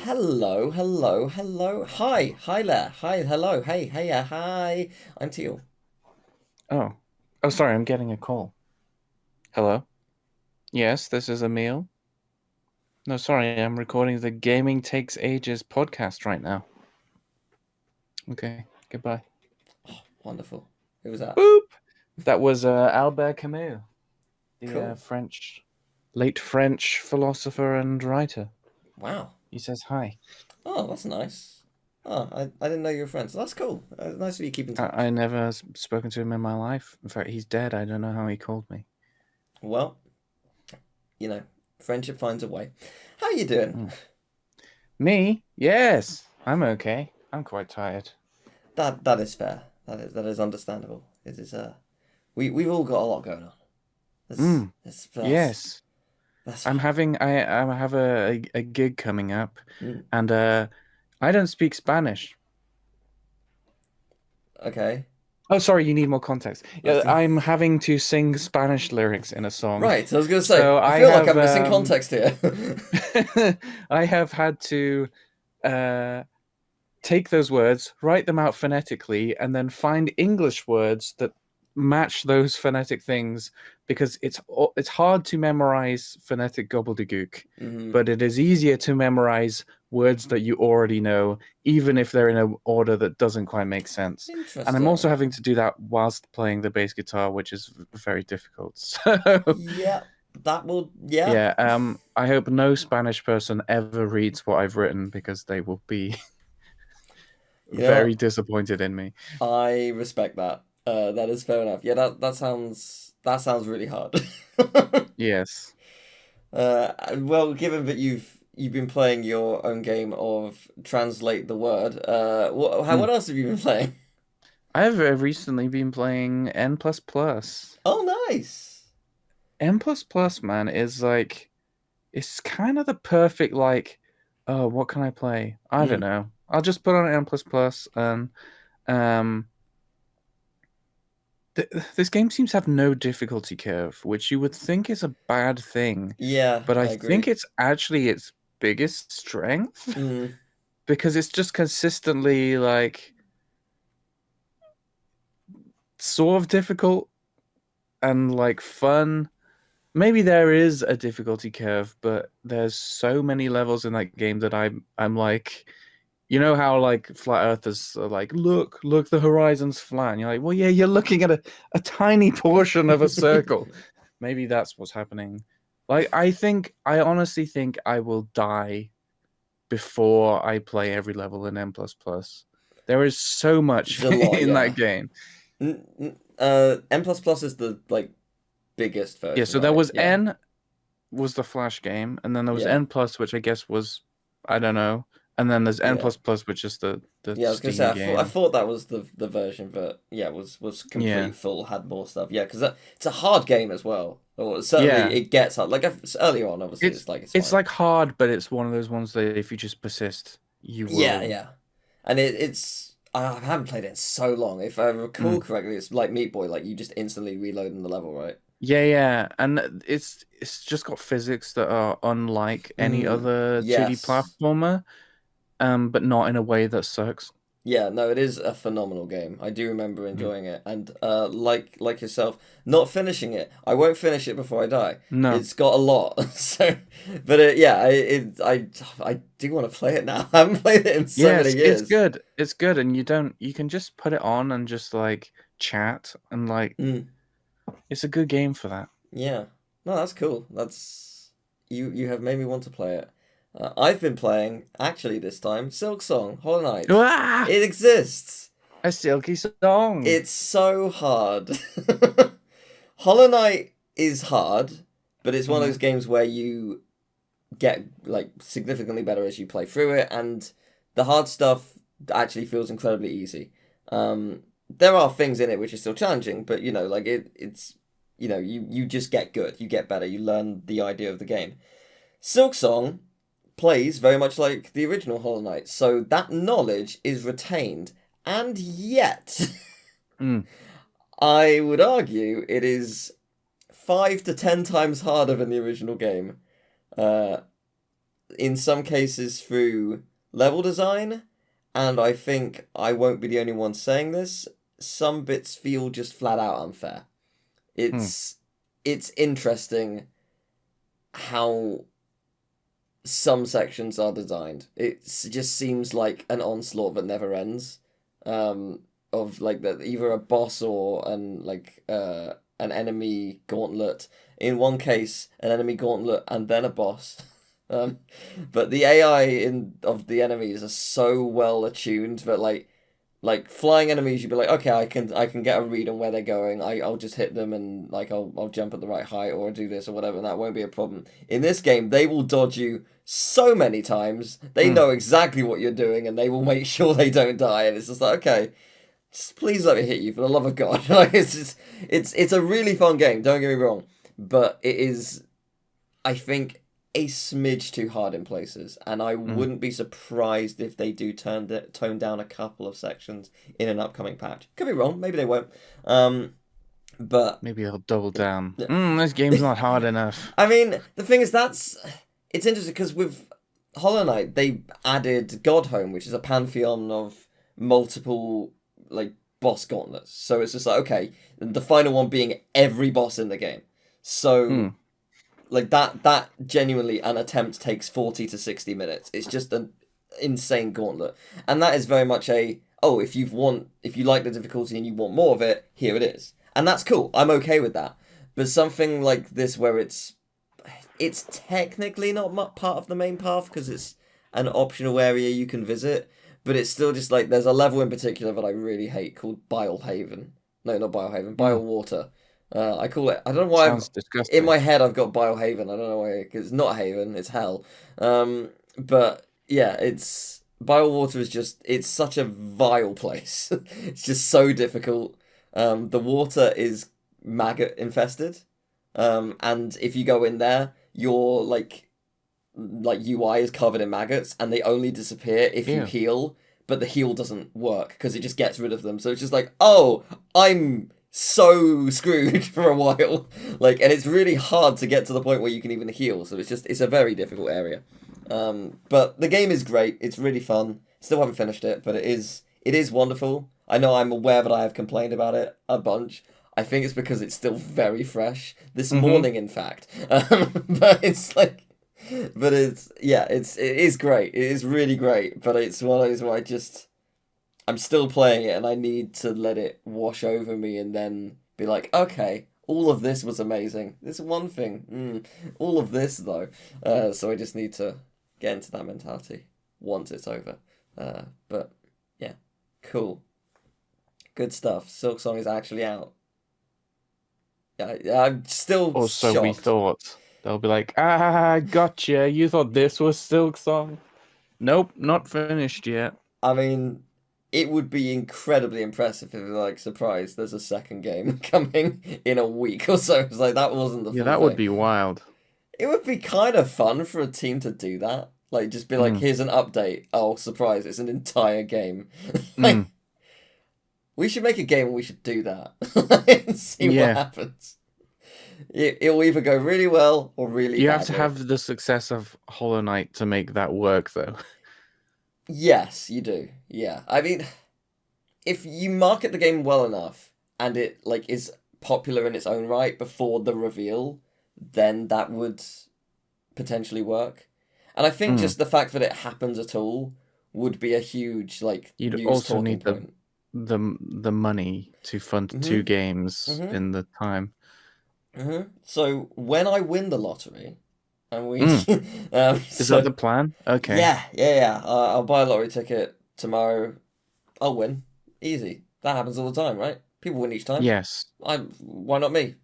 Hello, hello, hello. Hi there. Hi, hello. Hey, hi. I'm Teal. Oh. Oh, sorry, I'm getting a call. Hello? Yes, this is Emil. No, sorry, I'm recording the Gaming Takes Ages podcast right now. Okay, goodbye. Wonderful. Who was that? Boop! That was Albert Camus, the Cool. late French philosopher and writer. Wow. He says hi. Oh, that's nice. Oh, I didn't know you were friends. That's cool. Nice of you keep in touch. I never spoken to him in my life. In fact, he's dead. I don't know how he called me. Well, you know, friendship finds a way. How you doing? Hmm. Me? Yes, I'm okay. I'm quite tired. That is fair. That is understandable. It is we've all got a lot going on. That's Mm, that's that's yes. that's I'm fine. having I have a gig coming up, Mm, and I don't speak Spanish. okay. Oh, sorry, you need more context. I was Yeah, gonna I'm having to sing Spanish lyrics in a song. Right, I was gonna say, So I I feel like have I'm missing context here. I have had to uh take those words, write them out phonetically, and then find English words that match those phonetic things because it's hard to memorize phonetic gobbledygook, Hmm. but it is easier to memorize words that you already know, even if they're in an order that doesn't quite make sense. And I'm also Interesting. having to do that whilst playing the bass guitar, which is very difficult. So Yeah, that will. Yeah, yeah, I hope no Spanish person ever reads what I've written because they will be you know very what? disappointed in me. I respect that. That is fair enough. Yeah, that sounds really hard. Yes. Well, given that you've been playing your own game of translate the word, what Mm. else have you been playing? I've recently been playing N++. Oh, nice. N++, man, is like it's kind of the perfect like, oh, what can I play? I don't Mm. know. I'll just put on N++ and um this game seems to have no difficulty curve, which you would think is a bad thing, Yeah, but I I think agree. it's actually its biggest strength Mm. because it's just consistently like sort of difficult and like fun. Maybe there is a difficulty curve, but there's so many levels in that game that I'm like, you know how like flat earthers are like, look, the horizon's flat. And you're like, well, yeah, you're looking at a tiny portion of a circle. Maybe that's what's happening. Like, I honestly think I will die before I play every level in N++. There is so It's much a lot, in yeah. that game. N++ is the like biggest Yeah, version, so there right? was Yeah. N was the Flash game, and then there was Yeah. N plus, which I guess was I don't know, and then there's N Yeah. plus plus, which is the Yeah, I was gonna say Steam I game. thought that was the version, but yeah, was Yeah, complete full, had more stuff. Yeah, because it's a hard game as well. Or certainly yeah. it gets hard. Like earlier on, obviously, It's it's it's fine. like hard, but it's one of those ones that if you just persist, you Yeah, will. yeah, and it's I haven't played it in so long. If I recall Mm. correctly, it's like Meat Boy, like you just instantly reload in the level, right? Yeah, yeah, and it's just got physics that are unlike any Mm, other 2D yes. platformer, but not in a way that sucks. Yeah, no, it is a phenomenal game. I do remember Mm. enjoying it, and like yourself, not finishing it. I won't finish it before I die. No. It's got a lot, so but yeah, I do want to play it now. I haven't played it in so many Yes, it's years. good. It's good, and you can just put it on and just like chat and like Mm, it's a good game for that. yeah, no, that's cool. That's you have made me want to play it. I've been playing actually this time Silk Song Hollow Knight. Ah! It exists. A silky song. It's so hard. Hollow Knight is hard, but it's one of those Hmm. games where you get like significantly better as you play through it, and the hard stuff actually feels incredibly easy. There are things in it which are still challenging, but like it's you just get good, you get better, you learn the idea of the game. Silksong plays very much like the original Hollow Knight, so that knowledge is retained, and yet Mm. I would argue it is 5 to 10 times harder than the original game. Uh, in some cases through level design, and I think I won't be the only one saying this. Some bits feel just flat out unfair. Hmm. It's interesting how some sections are designed. It just seems like an onslaught that never ends. Of like that either a boss or an enemy gauntlet. In one case, an enemy gauntlet and then a boss. Um, but the AI in of the enemies are so well attuned that like flying enemies, you'd be like, okay, I can get a read on where they're going. I'll just hit them and like I'll jump at the right height or do this or whatever, and that won't be a problem. In this game, they will dodge you so many times. They Hmm. know exactly what you're doing, and they will make sure they don't die. And it's just like, okay, just please let me hit you for the love of God. Like it's a really fun game. Don't get me wrong, but it is, I think, a smidge too hard in places, and I Hmm. wouldn't be surprised if they do tone down a couple of sections in an upcoming patch. Could be wrong, maybe they won't. Um, but Maybe I'll double down. This game's not hard enough. I mean, the thing is, it's interesting because with Hollow Knight they added Godhome, which is a pantheon of multiple like boss gauntlets. So it's just like okay, the final one being every boss in the game. Hmm. So like that genuinely an attempt takes 40 to 60 minutes. It's just an insane gauntlet. And that is very much a oh, if you like the difficulty and you want more of it, here it is. And that's cool. I'm okay with that. But something like this where it's technically not part of the main path because it's an optional area you can visit, but it's still just like there's a level in particular that I really hate called Bile Haven. No, not Bile Haven, Hmm. Bile Water. I call it. I don't know why Sounds in disgusting. my head I've got Bile Haven. I don't know why because it's not Haven, it's hell. But yeah, it's Bile Water is just it's such a vile place. It's just so difficult. The water is maggot infested. And if you go in there, your like UI is covered in maggots, and they only disappear if you Ew. heal. But the heal doesn't work because it just gets rid of them. So it's just like, oh, I'm so screwed for a while. Like, and it's really hard to get to the point where you can even heal. So it's a very difficult area. But the game is great. It's really fun. Still haven't finished it, but it is wonderful. I know I'm aware that I have complained about it a bunch. I think it's because it's still very fresh. This Mm-hmm. morning, in fact. But it's like, but it is great. It is really great. But it's one of those where I'm still playing it and I need to let it wash over me and then be like, okay, all of this was amazing. This one thing, all of this though. So I just need to get into that mentality once it's over. But yeah, cool, good stuff. Silk Song is actually out. I'm still Or so we shocked. thought. They'll be like, gotcha. You thought this was Silk Song? Nope, not finished yet. I mean, it would be incredibly impressive if, like, surprise, there's a second game coming in a week or so. It's like that wasn't the Yeah, full that would thing. be wild. It would be kind of fun for a team to do that. Like, just be like, Mm. here's an update. Oh, surprise, it's an entire game. Like, Mm. we should make a game and we should do that and see what Yeah. happens. It'll either go really well or really You have to badly. have the success of Hollow Knight to make that work, though. Yes, you do. Yeah. I mean, if you market the game well enough and it like is popular in its own right before the reveal, then that would potentially work. And I think Mm. just the fact that it happens at all would be a huge like You'd news also talking need point. the money to fund two Mhm. games Mhm. in the time. Mhm. So when I win the lottery, and we, Mm. Is that so the plan? Okay. yeah. I'll buy a lottery ticket tomorrow. I'll win. Easy. That happens all the time, right? People win each time. Yes. Why not me?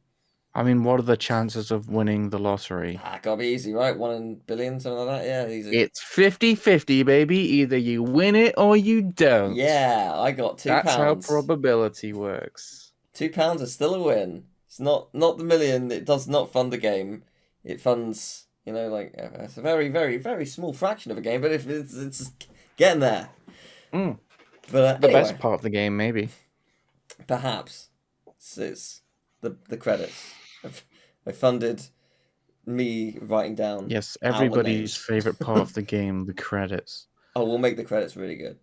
I mean, what are the chances of winning the lottery? Gotta be easy, right? 1 in 1 billion, something like that. Yeah, easy. It's 50-50, baby. Either you win it or you don't. Yeah, I got two That's how pounds. probability works. £2 is still a win. It's not the million. It does not fund the game. It funds, like it's a very, very, very small fraction of a game, but if it's getting there. Mm. But The best anyway, part of the game, maybe. perhaps it's the credits. I funded me writing down Yes, our everybody's names. favorite part of the game, the credits. Oh, we'll make the credits really good.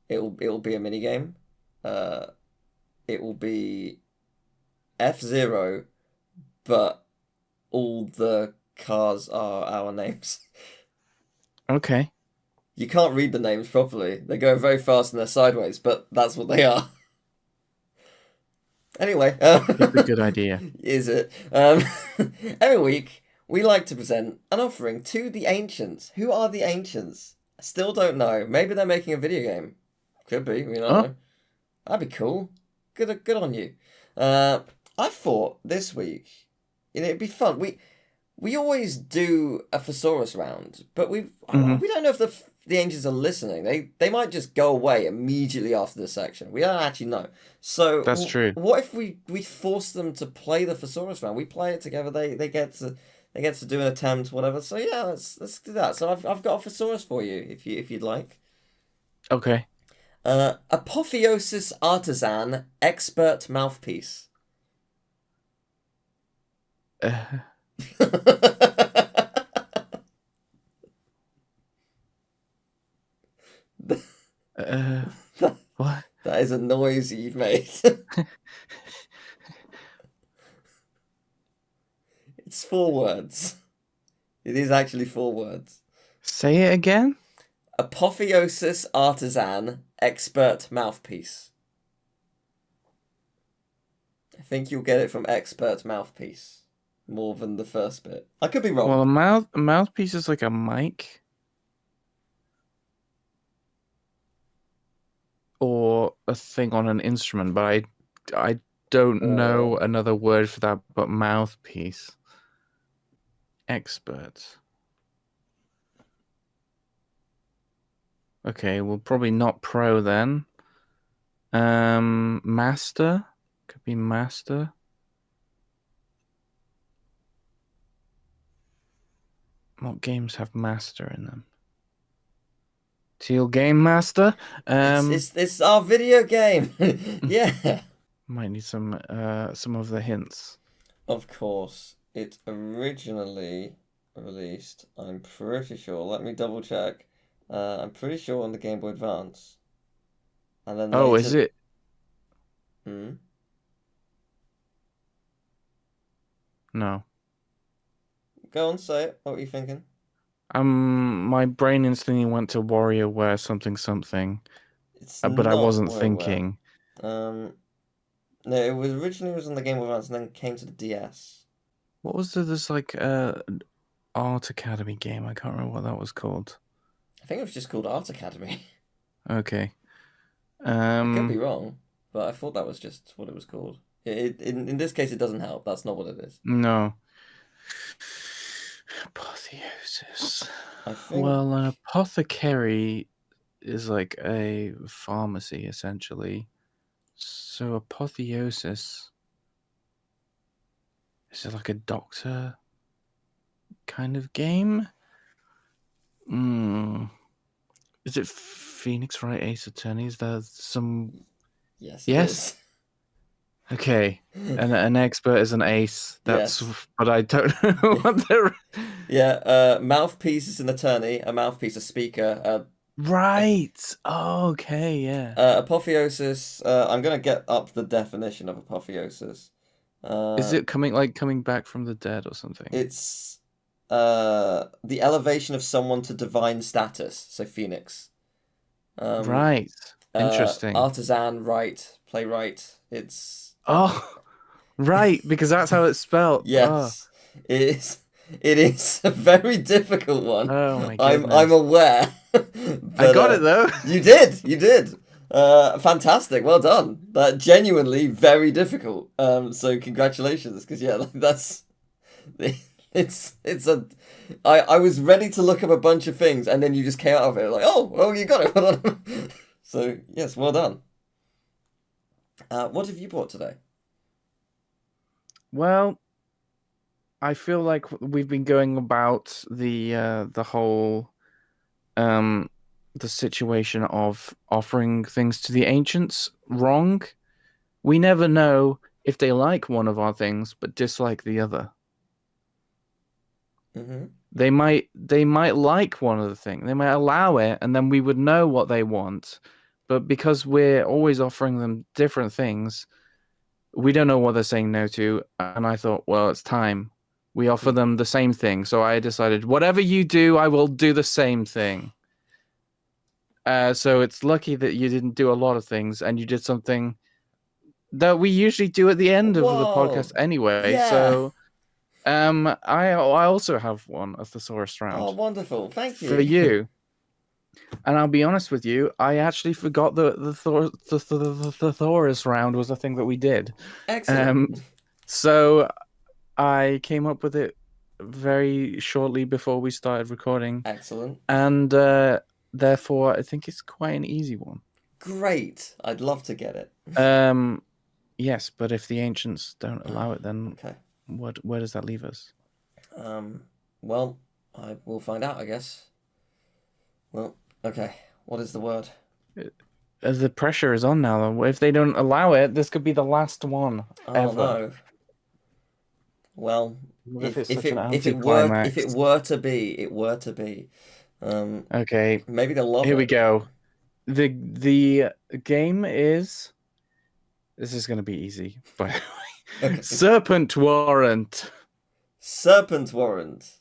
It'll be a mini game. Uh, it will be F-Zero, but all the cars are our names. Okay, You can't read the names properly. They're going very fast and they're sideways, but that's what they are. Anyway, it's a good idea. is it? Every week, we like to present an offering to the ancients. Who are the ancients? I still don't know. Maybe they're making a video game. Could be. We don't Oh, know. That'd be cool. Good on you. Uh, I thought this week, it'd be fun. We always do a thesaurus round, but hmm we don't know if the ancients are listening. They might just go away immediately after this section. We don't actually know. So that's true. what if we force them to play the thesaurus round? We play it together. They get to do an attempt, whatever. So yeah, let's do that. So I've got a thesaurus for you if you'd like. Okay. Apotheosis artisan expert mouthpiece. Uh, uh, what? That is a noise you've made. It's 4 words. It is actually 4 words. Say it again? Apotheosis artisan expert mouthpiece. I think you'll get it from expert mouthpiece more than the first bit. I could be wrong. Well, a mouthpiece is like a mic or a thing on an instrument, but I don't know Or another word for that but mouthpiece. Expert. Okay, well probably not pro then. Master? Could be master. What games have master in them? Teal Game Master? it's our video game. Yeah. Might need some of the hints. Of course. It originally released, I'm pretty sure. Let me double check. I'm pretty sure on the Game Boy Advance. And then Oh, is later. it? Hmm? No. Go on, say it. What were you thinking? My brain instantly went to WarioWare something something, It's but I not wasn't WarioWare. thinking. Um, no, it was originally was on the Game Boy Advance and then came to the DS. What was this like Art Academy game? I can't remember what that was called. I think it was just called Art Academy. Okay. I could be Um, wrong, but I thought that was just what it was called. In this case, it doesn't help. That's not what it is. no. Apotheosis. I think. Well, an apothecary is like a pharmacy essentially. So apotheosis is it like a doctor kind of game? Hmm. Is it Phoenix Wright Ace Attorney? Is there some? Yes, it Yes. is. Okay. An expert is an ace. That's. Yes. But I don't know what they're. Yeah. Mouthpiece is an attorney. A mouthpiece, a speaker. Right. Oh, okay. Yeah. Apotheosis. I'm gonna get up the definition of apotheosis. Is it coming back from the dead or something? It's the elevation of someone to divine status. So Phoenix. Right. Interesting. Artisan, right, playwright. It's Oh, right. Because that's how it's spelled. Oh. yes, it is. It is a very difficult one. Oh my I'm goodness. aware. I But got it though. you did. You did. Fantastic. Well done. That genuinely very difficult. So congratulations, because yeah, like, that's it's a. I was ready to look up a bunch of things, and then you just came out of it like, oh, you got it. Well done. So yes, well done. What have you brought today? Well, I feel like we've been going about the whole um the situation of offering things to the ancients wrong. We never know if they like one of our things but dislike the other. Mhm. They might like one of the things. They might allow it, and then we would know what they want. But because we're always offering them different things, we don't know what they're saying no to. And I thought, well, it's time. We offer them the same thing. So I decided, whatever you do, I will do the same thing. So it's lucky that you didn't do a lot of things and you did something that we usually do at the end of the podcast Whoa. anyway. Yeah. So I also have one, a thesaurus Oh, round wonderful. Thank for you. you. And I'll be honest with you, I actually forgot the thesaurus round was a thing that we did. Excellent. Um, so I came up with it very shortly before we started recording, Excellent. and therefore I think it's quite an easy one. Great. I'd love to get it. Um, yes, but if the ancients don't allow it, then Okay. where does that leave us? Um, well, I will find out, I guess. Well, okay. What is the word? The pressure is on now. Though. If they don't allow it, this could be the last one Oh ever. no. Well, What if if it's if such an it if it were if anticlimax? it were to be, it were to be. Okay, Maybe they'll love here we it. go. The game is. This is going to be easy, by the way. Okay. Serpent Warrant. Serpent warrant.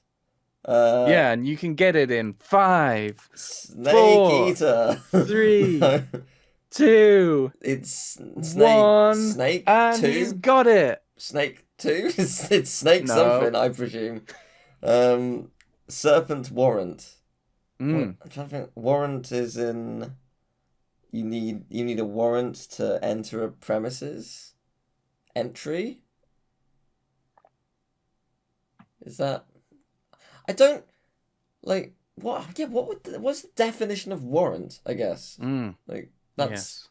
Yeah, and you can get it in 5, Snake 4, eater. 3, No, 2, it's snake. 1, Snake and he's two. got it. Snake two. It's snake No. something, I presume. Serpent warrant. Wait, Mm. I'm trying to think. Warrant is in. You need a warrant to enter a premises. Entry. Is that? I don't like what. Yeah, what's the definition of warrant? I guess Mm. like Yes.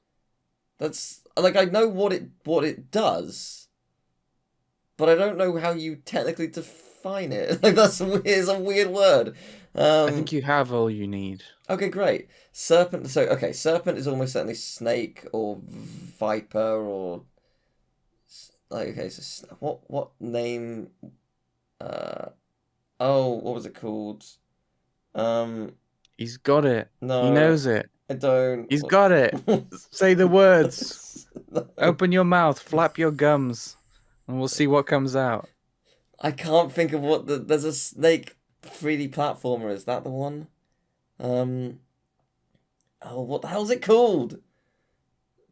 that's like I know what it does, but I don't know how you technically define it. Like it's a weird word. I think you have all you need. Okay, great. Serpent. So okay, serpent is almost certainly snake or viper or like okay. So what name? Uh oh, what was it called? Um, He's got it. He no, knows it. I don't. He's got it. Say the words. No. Open your mouth, flap your gums, and we'll see what comes out. I can't think of what there's a snake 3D platformer. Is that the one? Um. Oh, what the hell's it called?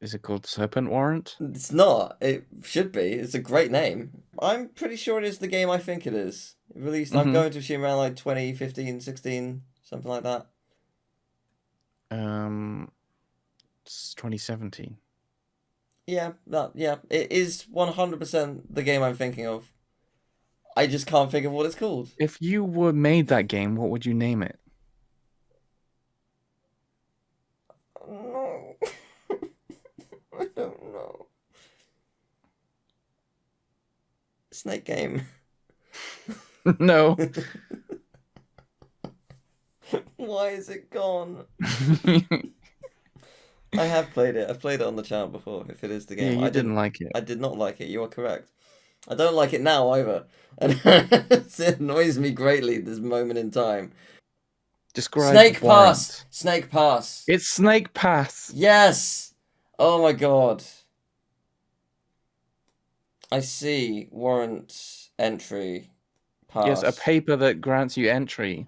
Is it called Serpent Warrant? It's not. It should be. It's a great name. I'm pretty sure it is the game I think it is. It released, I'm Mm-hmm. going to assume around like 2015, 16, something like that. It's 2017. Yeah, it is 100% the game I'm thinking of. I just can't think of what it's called. If you were made that game, what would you name it? No. I don't know. Snake game. No. Why is it gone? I have played it. I've played it on the channel before, if it is the Yeah, game. you didn't like it. I did not like it. You are correct. I don't like it now either. And it annoys me greatly this moment in time. Describe Snake Warrant. Pass! Snake Pass! It's Snake Pass. Yes! Oh my god. I see. Warrant entry. Pass. Yes, a paper that grants you entry.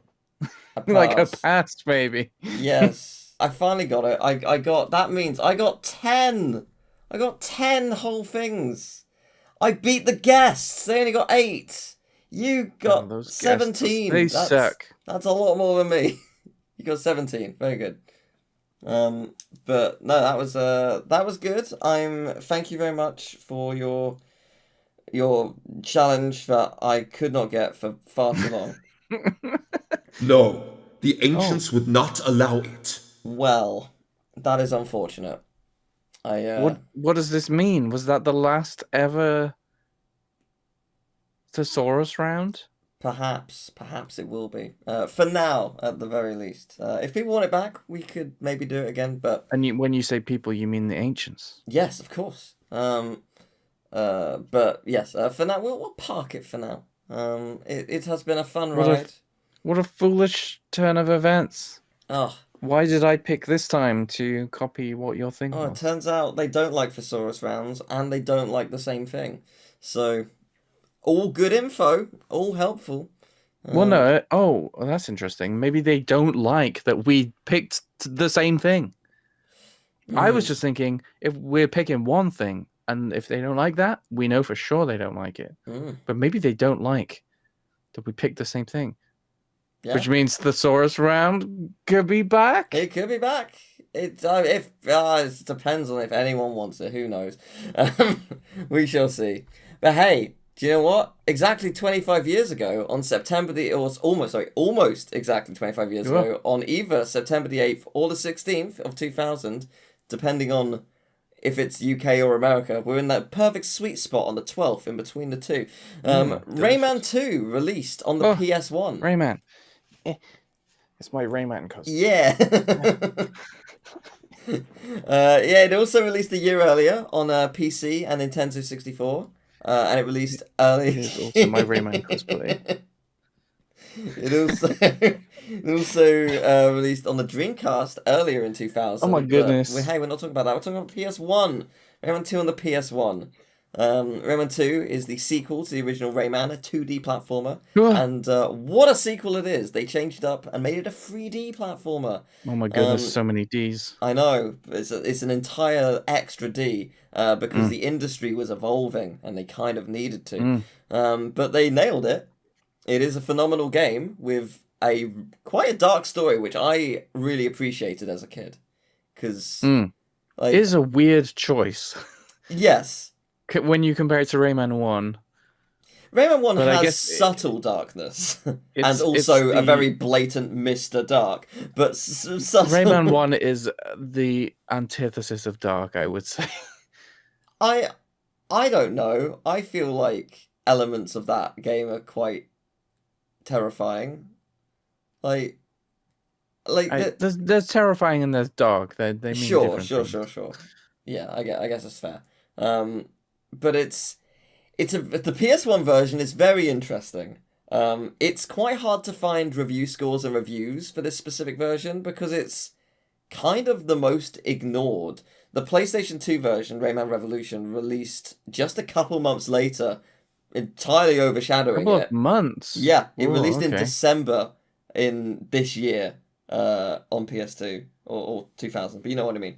A Like a pass. pass, maybe. Yes. I finally got it. I got that means I got 10. I got 10 whole things. I beat the guests. They only got 8. You got those guests, 17. they suck. That's a lot more than me. You got 17. Very good. But no, that was good. Thank you very much for your challenge that I could not get for far too long. No, the Oh, ancients would not allow it. Well, that is unfortunate. what does this mean? Was that the last ever thesaurus round? Perhaps it will be. For now, at the very least. If people want it back, we could maybe do it again. But And when you say people, you mean the ancients. yes, of course. But yes, for now we'll park it for now. It has been a fun What a ride. what a foolish turn of events. Oh, Why did I pick this time to copy what your thing it was? turns out they don't like thesaurus rounds, and they don't like the same thing. So, all good info, all helpful. Well, Um, no. Oh, well, that's interesting. Maybe they don't like that we picked the same thing. I was mm, just thinking if we're picking one thing, and if they don't like that, we know for sure they don't like it. mm, But maybe they don't like that we picked the same thing, yeah, which means the Saurus round could be back. it could be back. It depends on if anyone wants it. Who knows? We shall see. But hey, do you know what? Exactly 25 years ago, on September the it was almost exactly 25 years Sure. ago, on either September the 8th or the 16th of 2000, depending on if it's UK or America, we're in that perfect sweet spot on the 12th in between the two. Rayman Delicious. 2 released on the Oh, PS1. Rayman. It's my Rayman costume. Yeah. Yeah, it also released a year earlier on PC and Nintendo 64. And it released early. It is also my Rayman cosplay. It also released on the Dreamcast earlier in 2000. Oh my goodness. But hey, we're not talking about that. We're talking about PS1. Rayman 2 on the PS1. Rayman 2 is the sequel to the original Rayman, a 2D platformer. Oh And what a sequel it is! They changed it up and made it a 3D platformer. my goodness, so many D's. I know, it's an entire extra D because Mm. the industry was evolving and they kind of needed to. Mm. But they nailed it. It is a phenomenal game with quite a dark story, which I really appreciated as a kid. Because, Mm. like, It is a weird choice yes, when you compare it to Rayman 1. Rayman 1 But I has guess subtle darkness and it's also a the very blatant Mr. Dark, but subtle. Rayman 1 is the antithesis of dark, I would say. I I don't know. I feel like elements of that game are quite terrifying. Like There's terrifying and there's dark. They mean sure, different sure, things. sure, sure. Yeah, I guess that's fair. But the PS1 version is very interesting. It's quite hard to find review scores and reviews for this specific version because it's kind of the most ignored. The PlayStation 2 version, Rayman Revolution, released just a couple months later, entirely A overshadowing couple of it. months. Yeah, it Whoa, released in okay. December in this year on PS2 or 2000, but you know what I mean.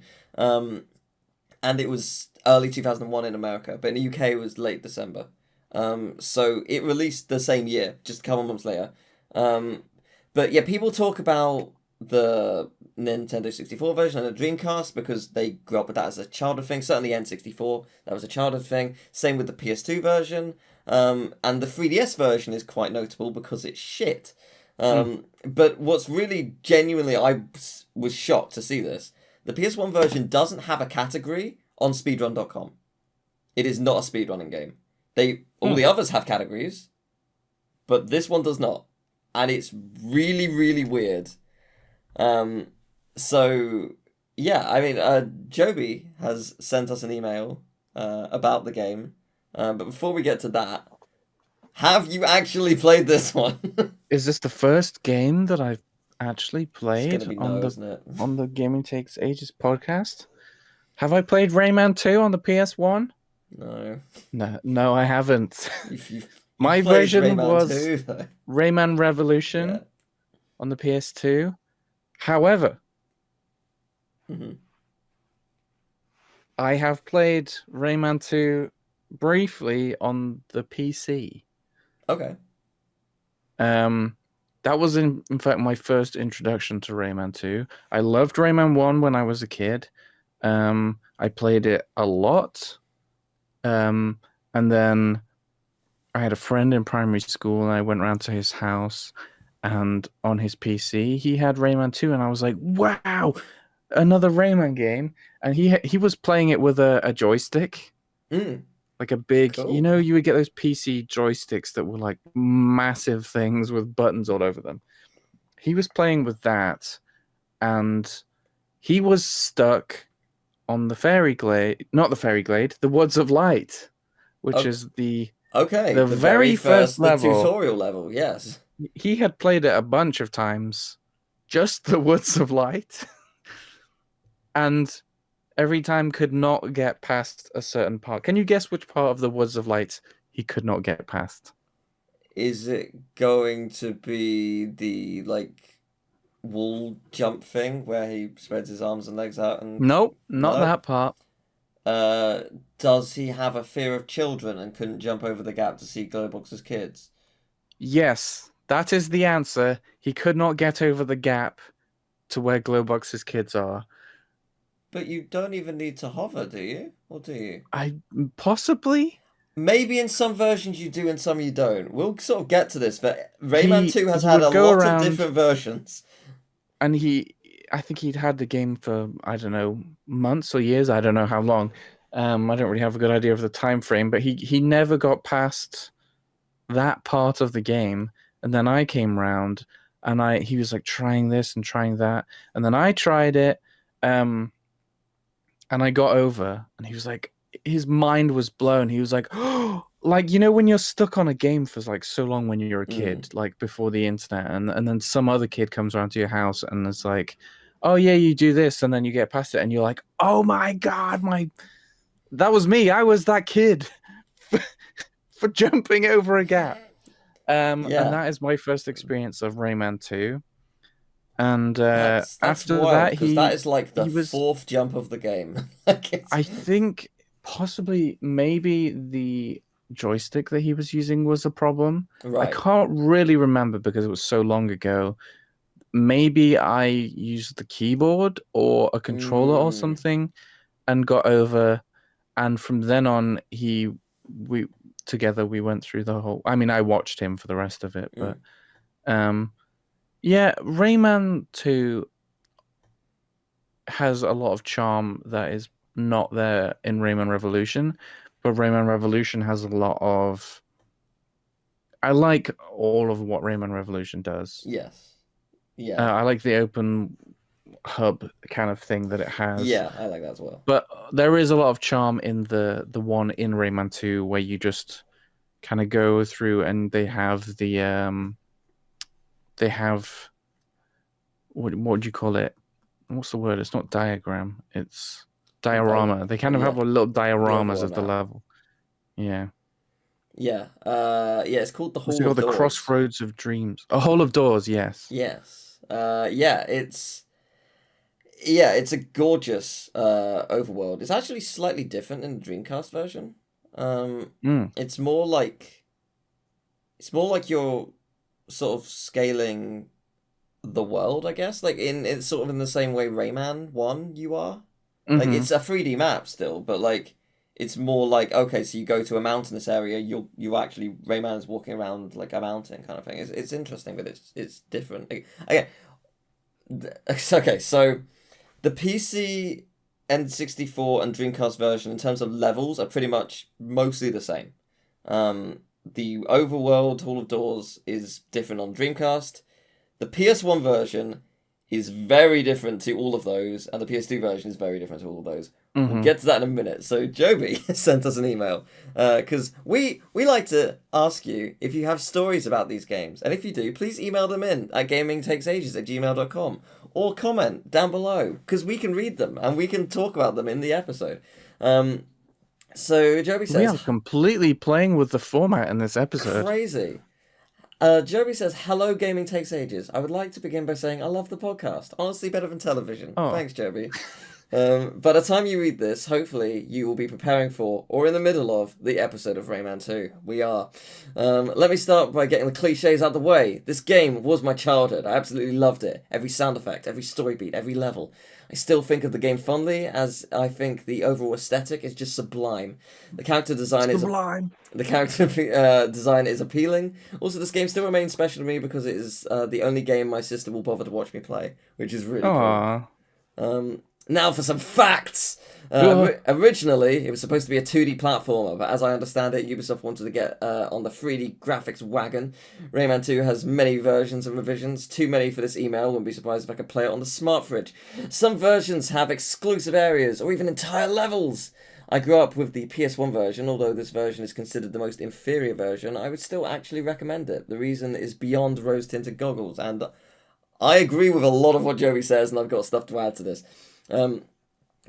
And it was early 2001 in America, but in the UK it was late December. So it released the same year, just a couple months later. But yeah, people talk about the Nintendo 64 version and the Dreamcast because they grew up with that as a childhood thing. Certainly N64, that was a childhood thing. Same with the PS2 version. And the 3DS version is quite notable because it's shit. But what's really genuinely, I was shocked to see this. The PS1 version doesn't have a category on speedrun.com. It is not a speedrunning game. All the others have categories, but this one does not. And it's really, really weird. So yeah, I mean, Joby has sent us an email about the game. But before we get to that, have you actually played this one? Is this the first game that I've actually It's played gonna be no, isn't it? on the Gaming Takes Ages podcast? Have I played Rayman 2 on the PS1? No. No, I haven't. You've My played version Rayman was 2, though. Rayman Revolution Yeah. on the PS2. However, Mhm. I have played Rayman 2 briefly on the PC. Okay. That was in fact my first introduction to Rayman 2. I loved Rayman 1 when I was a kid. I played it a lot. And then I had a friend in primary school and I went around to his house and on his PC he had Rayman 2 and I was like, wow, another Rayman game. And he was playing it with a joystick. Mm. Like a big, Cool. you know, you would get those PC joysticks that were like massive things with buttons all over them. He was playing with that, and he was stuck on the Fairy Glade, not the Fairy Glade, the Woods of Light, which Okay. is the Okay, The the very very first first, the level, tutorial level, yes. he had played it a bunch of times, just the Woods of Light, and every time could not get past a certain part. Can you guess which part of the Woods of Light he could not get past? Is it going to be the, like, wall jump thing where he spreads his arms and legs out and... Nope, not No? that part. Uh, does he have a fear of children and couldn't jump over the gap to see Glowbox's kids? Yes, that is the answer. He could not get over the gap to where Glowbox's kids are. But you don't even need to hover, do you? Or do you? I possibly Maybe in some versions you do and some you don't. We'll sort of get to this, but Rayman he 2 has he had would a go lot of around different versions. and I think he'd had the game for I don't know months or years. I don't know how long. I don't really have a good idea of the time frame, but he never got past that part of the game. And then I came round and he was like trying this and trying that, and then I tried it, and I got over, and he was like, his mind was blown. He was like, oh, like, you know, when you're stuck on a game for like so long when you're a kid, like before the internet, and then some other kid comes around to your house and it's like, oh yeah, you do this, and then you get past it, and you're like, oh my god, that was me. I was that kid for jumping over a gap. And Yeah, that is my first experience of Rayman 2. And that's after wild, that, because that is like the he was, fourth jump of the game. Like it's... I think, possibly, maybe the joystick that he was using was a problem. I Right. can't really remember because it was so long ago. Maybe I used the keyboard or a controller or something and got over. And from then on, we together we went through the whole. I mean, I watched him for the rest of it, but yeah, Rayman 2 has a lot of charm that is not there in Rayman Revolution, but Rayman Revolution has a lot of. I like all of what Rayman Revolution does. Yes. Yeah. I like the open hub kind of thing that it has. Yeah, I like that as well. But there is a lot of charm in the one in Rayman 2 where you just kind of go through and they have what do you call it? What's the word? It's not diagram. It's diorama. They kind of have little dioramas of the level. Yeah. Yeah. Yeah, it's called the What's Hall it of called? The Doors. Crossroads of Dreams. A Hall of Doors, yes. Yes. Yeah, it's a gorgeous overworld. It's actually slightly different in the Dreamcast version. It's more like you're sort of scaling the world, I guess. Like it's sort of in the same way Rayman 1 you are. Like it's a 3D map still, but like it's more like, okay, so you go to a mountainous area, you actually Rayman is walking around like a mountain kind of thing. It's interesting, but it's different. Okay. Okay, so the PC N64 and Dreamcast version in terms of levels are pretty much mostly the same. The overworld Hall of Doors is different on Dreamcast. The PS1 version is very different to all of those, and the PS2 version is very different to all of those. We'll get to that in a minute. So Joby sent us an email because we like to ask you if you have stories about these games, and if you do, please email them in at gamingtakesages@gmail.com or comment down below because we can read them and we can talk about them in the episode. So Joby says, we are completely playing with the format in this episode. Crazy. Joby says, hello, Gaming Takes Ages. I would like to begin by saying I love the podcast. Honestly, better than television. Oh. Thanks, Joby. By the time you read this, hopefully you will be preparing for, or in the middle of, the episode of Rayman 2. We are. Let me start by getting the cliches out of the way. This game was my childhood. I absolutely loved it. Every sound effect, every story beat, every level. I still think of the game fondly, as I think the overall aesthetic is just sublime. The character design is appealing. Also, this game still remains special to me because it is the only game my sister will bother to watch me play, which is really cool. Now for some facts. Originally, it was supposed to be a 2D platformer, but as I understand it, Ubisoft wanted to get on the 3D graphics wagon. Rayman 2 has many versions and revisions, too many for this email. Wouldn't be surprised if I could play it on the Smart Fridge. Some versions have exclusive areas or even entire levels. I grew up with the PS1 version, although this version is considered the most inferior version, I would still actually recommend it. The reason is beyond rose-tinted goggles, and I agree with a lot of what Joey says, and I've got stuff to add to this.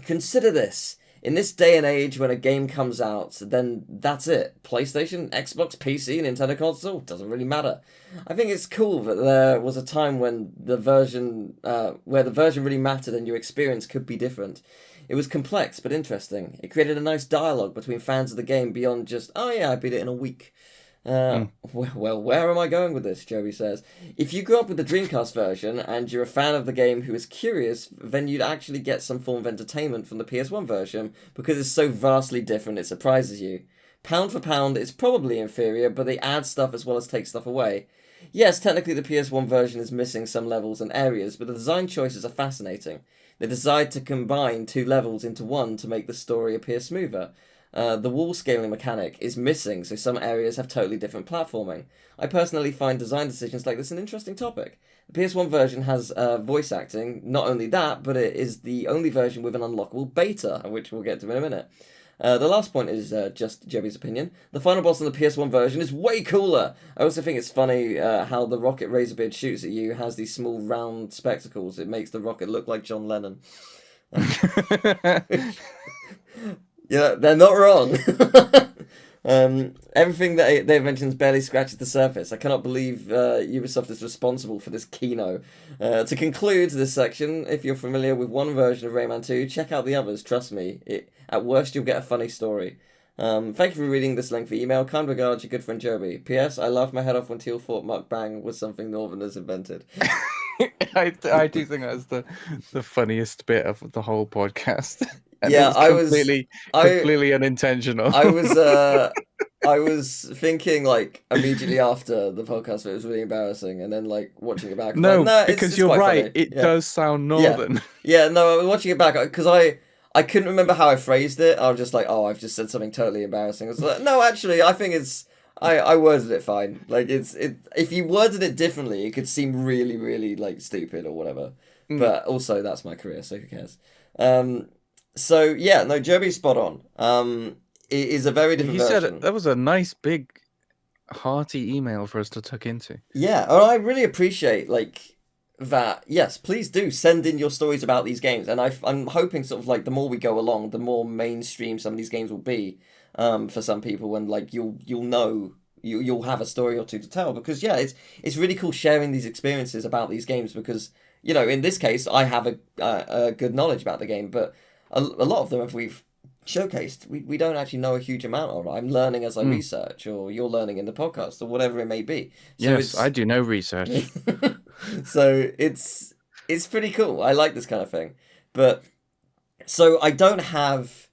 Consider this. In this day and age, when a game comes out, then that's it. PlayStation, Xbox, PC, Nintendo console, doesn't really matter. I think it's cool that there was a time when the version, where the version really mattered and your experience could be different. It was complex but interesting. It created a nice dialogue between fans of the game beyond just, oh yeah, I beat it in a week. Well, where am I going with this? Joey says. If you grew up with the Dreamcast version and you're a fan of the game who is curious, then you'd actually get some form of entertainment from the PS1 version because it's so vastly different it surprises you. Pound for pound, it's probably inferior, but they add stuff as well as take stuff away. Yes, technically the PS1 version is missing some levels and areas, but the design choices are fascinating. They decide to combine two levels into one to make the story appear smoother. The wall scaling mechanic is missing, so some areas have totally different platforming. I personally find design decisions like this an interesting topic. The PS1 version has voice acting. Not only that, but it is the only version with an unlockable beta, which we'll get to in a minute. The last point is just Joey's opinion. The final boss in the PS1 version is way cooler. I also think it's funny how the rocket Razorbeard shoots at you has these small round spectacles. It makes the rocket look like John Lennon. Yeah, they're not wrong. Everything that they've mentioned barely scratches the surface. I cannot believe Ubisoft is responsible for this keyno. To conclude this section, if you're familiar with one version of Rayman 2, check out the others. Trust me, at worst you'll get a funny story. Thank you for reading this lengthy email. Kind regards, your good friend Joby. P.S. I laughed my head off when Teal thought mukbang was something Northerners invented. I do think that's the funniest bit of the whole podcast. And Yeah, completely unintentional. I was thinking like immediately after the podcast that it was really embarrassing, and then like watching it back. No, like, nah, because it's you're quite right. funny. It Yeah. does sound northern. Yeah, no, I was watching it back because I couldn't remember how I phrased it. I was just like, oh, I've just said something totally embarrassing. I was like, no, actually, I think it's I worded it fine. Like if you worded it differently, it could seem really, really like stupid or whatever. But also that's my career, so who cares? So yeah, no, Joby's spot on. It is a very different version. Said that was a nice big hearty email for us to tuck into. Yeah, and I really appreciate like that. Yes, please do send in your stories about these games, and I'm hoping sort of like the more we go along, the more mainstream some of these games will be for some people, and like you'll know you'll have a story or two to tell because yeah, it's really cool sharing these experiences about these games because you know in this case I have a good knowledge about the game, but a lot of them if we've showcased we don't actually know a huge amount of. I'm learning as I research, or you're learning in the podcast, or whatever it may be. So yes, I do no research. So it's pretty cool. I like this kind of thing, but so I don't have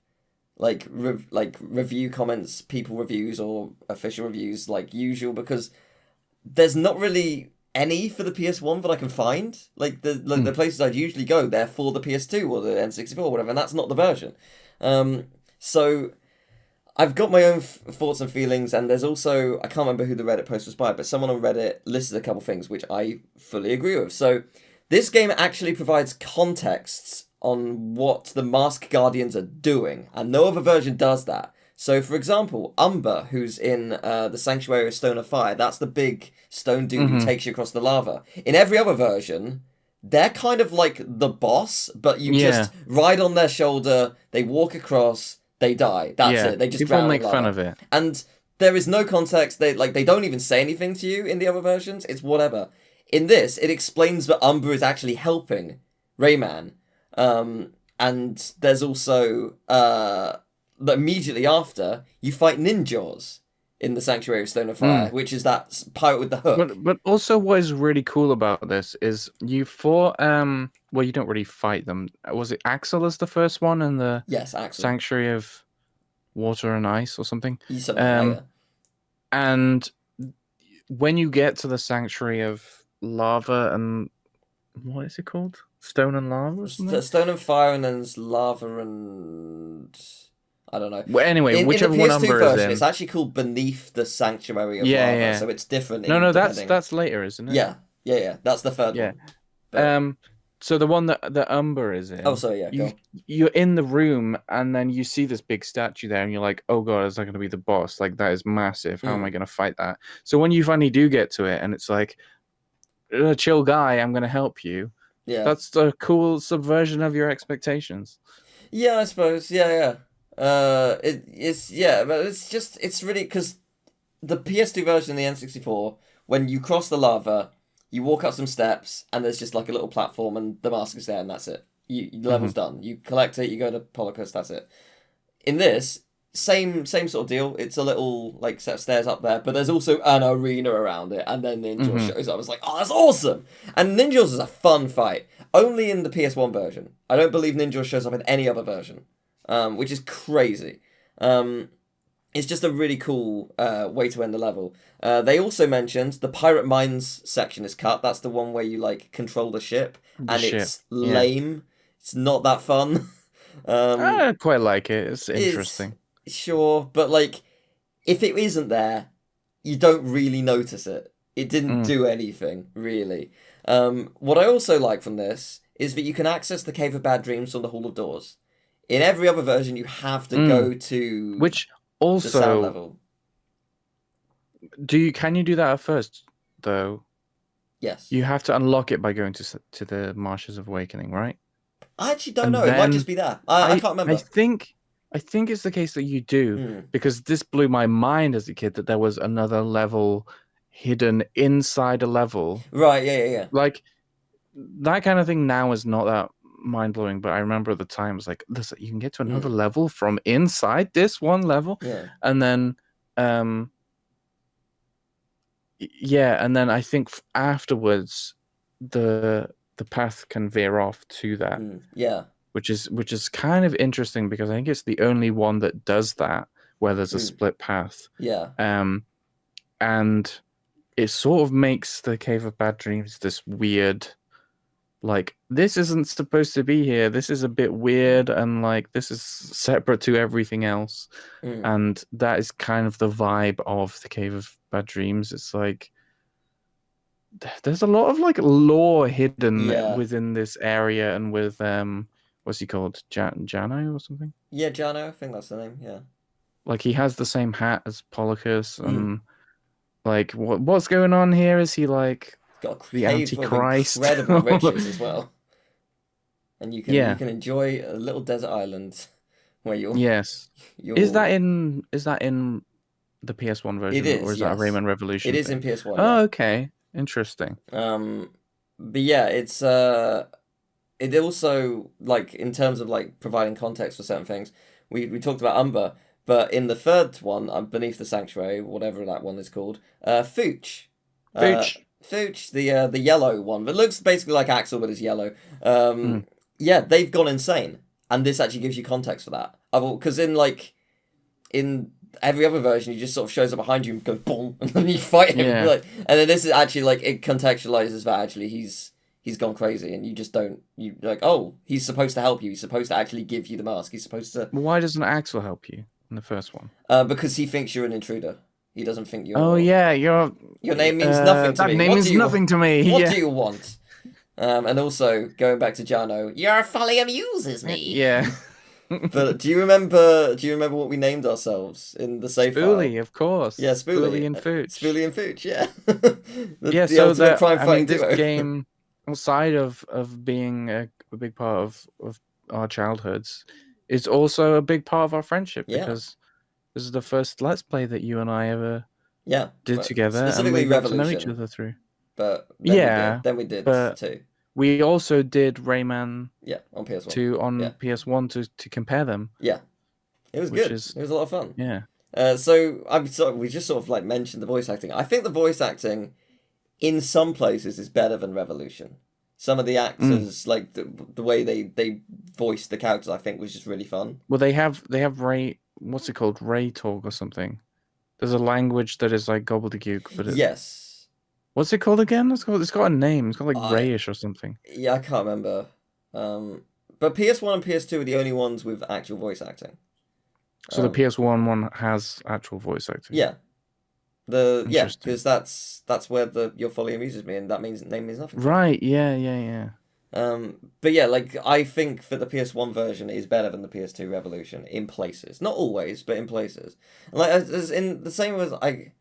like review comments, people reviews, or official reviews like usual because there's not really any for the PS1 that I can find. Like the places I'd usually go, they're for the PS2 or the N64 or whatever, and that's not the version. So I've got my own thoughts and feelings, and there's also, I can't remember who the Reddit post was by, but someone on Reddit listed a couple things which I fully agree with. So this game actually provides contexts on what the Masked Guardians are doing, and no other version does that. So, for example, Umber, who's in the Sanctuary of Stone of Fire, that's the big stone dude who takes you across the lava. In every other version, they're kind of like the boss, but you just ride on their shoulder, they walk across, they die. That's it. They just people drown make in lava. fun of it. And there is no context. They don't even say anything to you in the other versions. It's whatever. In this, it explains that Umber is actually helping Rayman. And there's also that immediately after you fight ninjas in the Sanctuary of Stone of Fire, which is that pirate with the hook. But also what is really cool about this is you fought well, you don't really fight them. Was it Axel as the first one in the Axel. Sanctuary of Water and Ice or something? Yeah. And when you get to the Sanctuary of Lava and what is it called? Stone and Lava or something? Stone and Fire, and then there's Lava and I don't know. Well, anyway, whichever in the PS2 one Umber version, is in. It's actually called Beneath the Sanctuary of Lava, so it's different. No, that's later, isn't it? Yeah. That's the third one. But So the one that Umber is Oh, in, sorry, yeah, go on. you're in the room and then you see this big statue there and you're like, oh god, is that going to be the boss? Like that is massive. How am I going to fight that? So when you finally do get to it and it's like, chill guy, I'm going to help you. Yeah. That's a cool subversion of your expectations. Yeah, I suppose. Yeah. It's yeah, but it's really because the PS2 version of the N64, when you cross the lava, you walk up some steps and there's just like a little platform and the mask is there and that's it. The level's done. You collect it, you go to Polocus, that's it. In this, same sort of deal. It's a little like set of stairs up there, but there's also an arena around it, and then Ninja shows up. I was like, oh, that's awesome! And Ninja's is a fun fight. Only in the PS1 version. I don't believe Ninja shows up in any other version, which is crazy. It's just a really cool way to end the level. They also mentioned the Pirate Mines section is cut. That's the one where you like control the ship, it's lame. It's not that fun. I quite like it. It's interesting. Sure, but like, if it isn't there, you don't really notice it. It didn't do anything, really. What I also like from this is that you can access the Cave of Bad Dreams from the Hall of Doors. In every other version, you have to go to which the sound also level. Can you do that at first though? Yes. You have to unlock it by going to the Marshes of Awakening, right? I actually don't know. It might just be that. I can't remember. I think it's the case that you do, because this blew my mind as a kid that there was another level hidden inside a level. Right, yeah. Like, that kind of thing now is not that mind-blowing, but I remember at the time, it was like, listen, you can get to another level from inside this one level? Yeah. And then, and then I think afterwards, the path can veer off to that. Yeah. Which is kind of interesting because I think it's the only one that does that where there's a split path. Yeah. And it sort of makes the Cave of Bad Dreams this weird, like, this isn't supposed to be here. This is a bit weird and like this is separate to everything else. And that is kind of the vibe of the Cave of Bad Dreams. It's like there's a lot of like lore hidden within this area and with what's he called? Jano or something? Yeah, Jano, I think that's the name, yeah. Like, he has the same hat as Polycus, and like, what's going on here? Is he like the Antichrist? Incredible riches as well. And you can enjoy a little desert island where you're... Yes. Is that in the PS1 version? It is, or is that a Rayman Revolution? It is in PS1. Oh, okay. Interesting. But yeah, it's it also, like, in terms of like providing context for certain things, we talked about Umber, but in the third one, Beneath the Sanctuary, whatever that one is called, Fooch, the yellow one that looks basically like Axel but is yellow. Yeah, they've gone insane, and this actually gives you context for that. Because in every other version, he just sort of shows up behind you and goes boom, and then you fight him. Yeah. Like, and then this is actually like, it contextualizes that actually he's gone crazy, and you just don't, you like, oh, he's supposed to help you. He's supposed to actually give you the mask. He's supposed to. Why doesn't Axel help you in the first one? Because he thinks you're an intruder. He doesn't think you're. Oh yeah, your name means nothing to me. That name means nothing to me. What do you want? And also going back to Jano, your folly amuses me. Yeah. But do you remember what we named ourselves in the save Spoolie, file? Of course. Yeah, Spoolie and Fooch. Spoolie and Fooch, yeah. The ultimate crime fighting this duo. game, outside of being a big part of our childhoods, is also a big part of our friendship, because this is the first Let's Play that you and I ever did together, specifically and we got to know Revolution. each other through. But then we did too. We also did Rayman on PS1. PS1 to compare them. Yeah. It was good. It was a lot of fun. Yeah. So I'm sorry, we just sort of like mentioned the voice acting. I think the voice acting in some places is better than Revolution. Some of the actors, like the way they voiced the characters, I think was just really fun. Well, they have Ray. What's it called? Ray talk or something. There's a language that is like gobbledygook, but yes. What's it called again? It's got a name. It's called like Rayish or something. Yeah, I can't remember. But PS1 and PS2 are the only ones with actual voice acting. So the PS1 one has actual voice acting. Yeah. Because that's where your folly amuses me, and that name means nothing. Right. Yeah. But yeah, like I think that the PS1 version is better than the PS2 Revolution in places. Not always, but in places. And like as in the same as I'd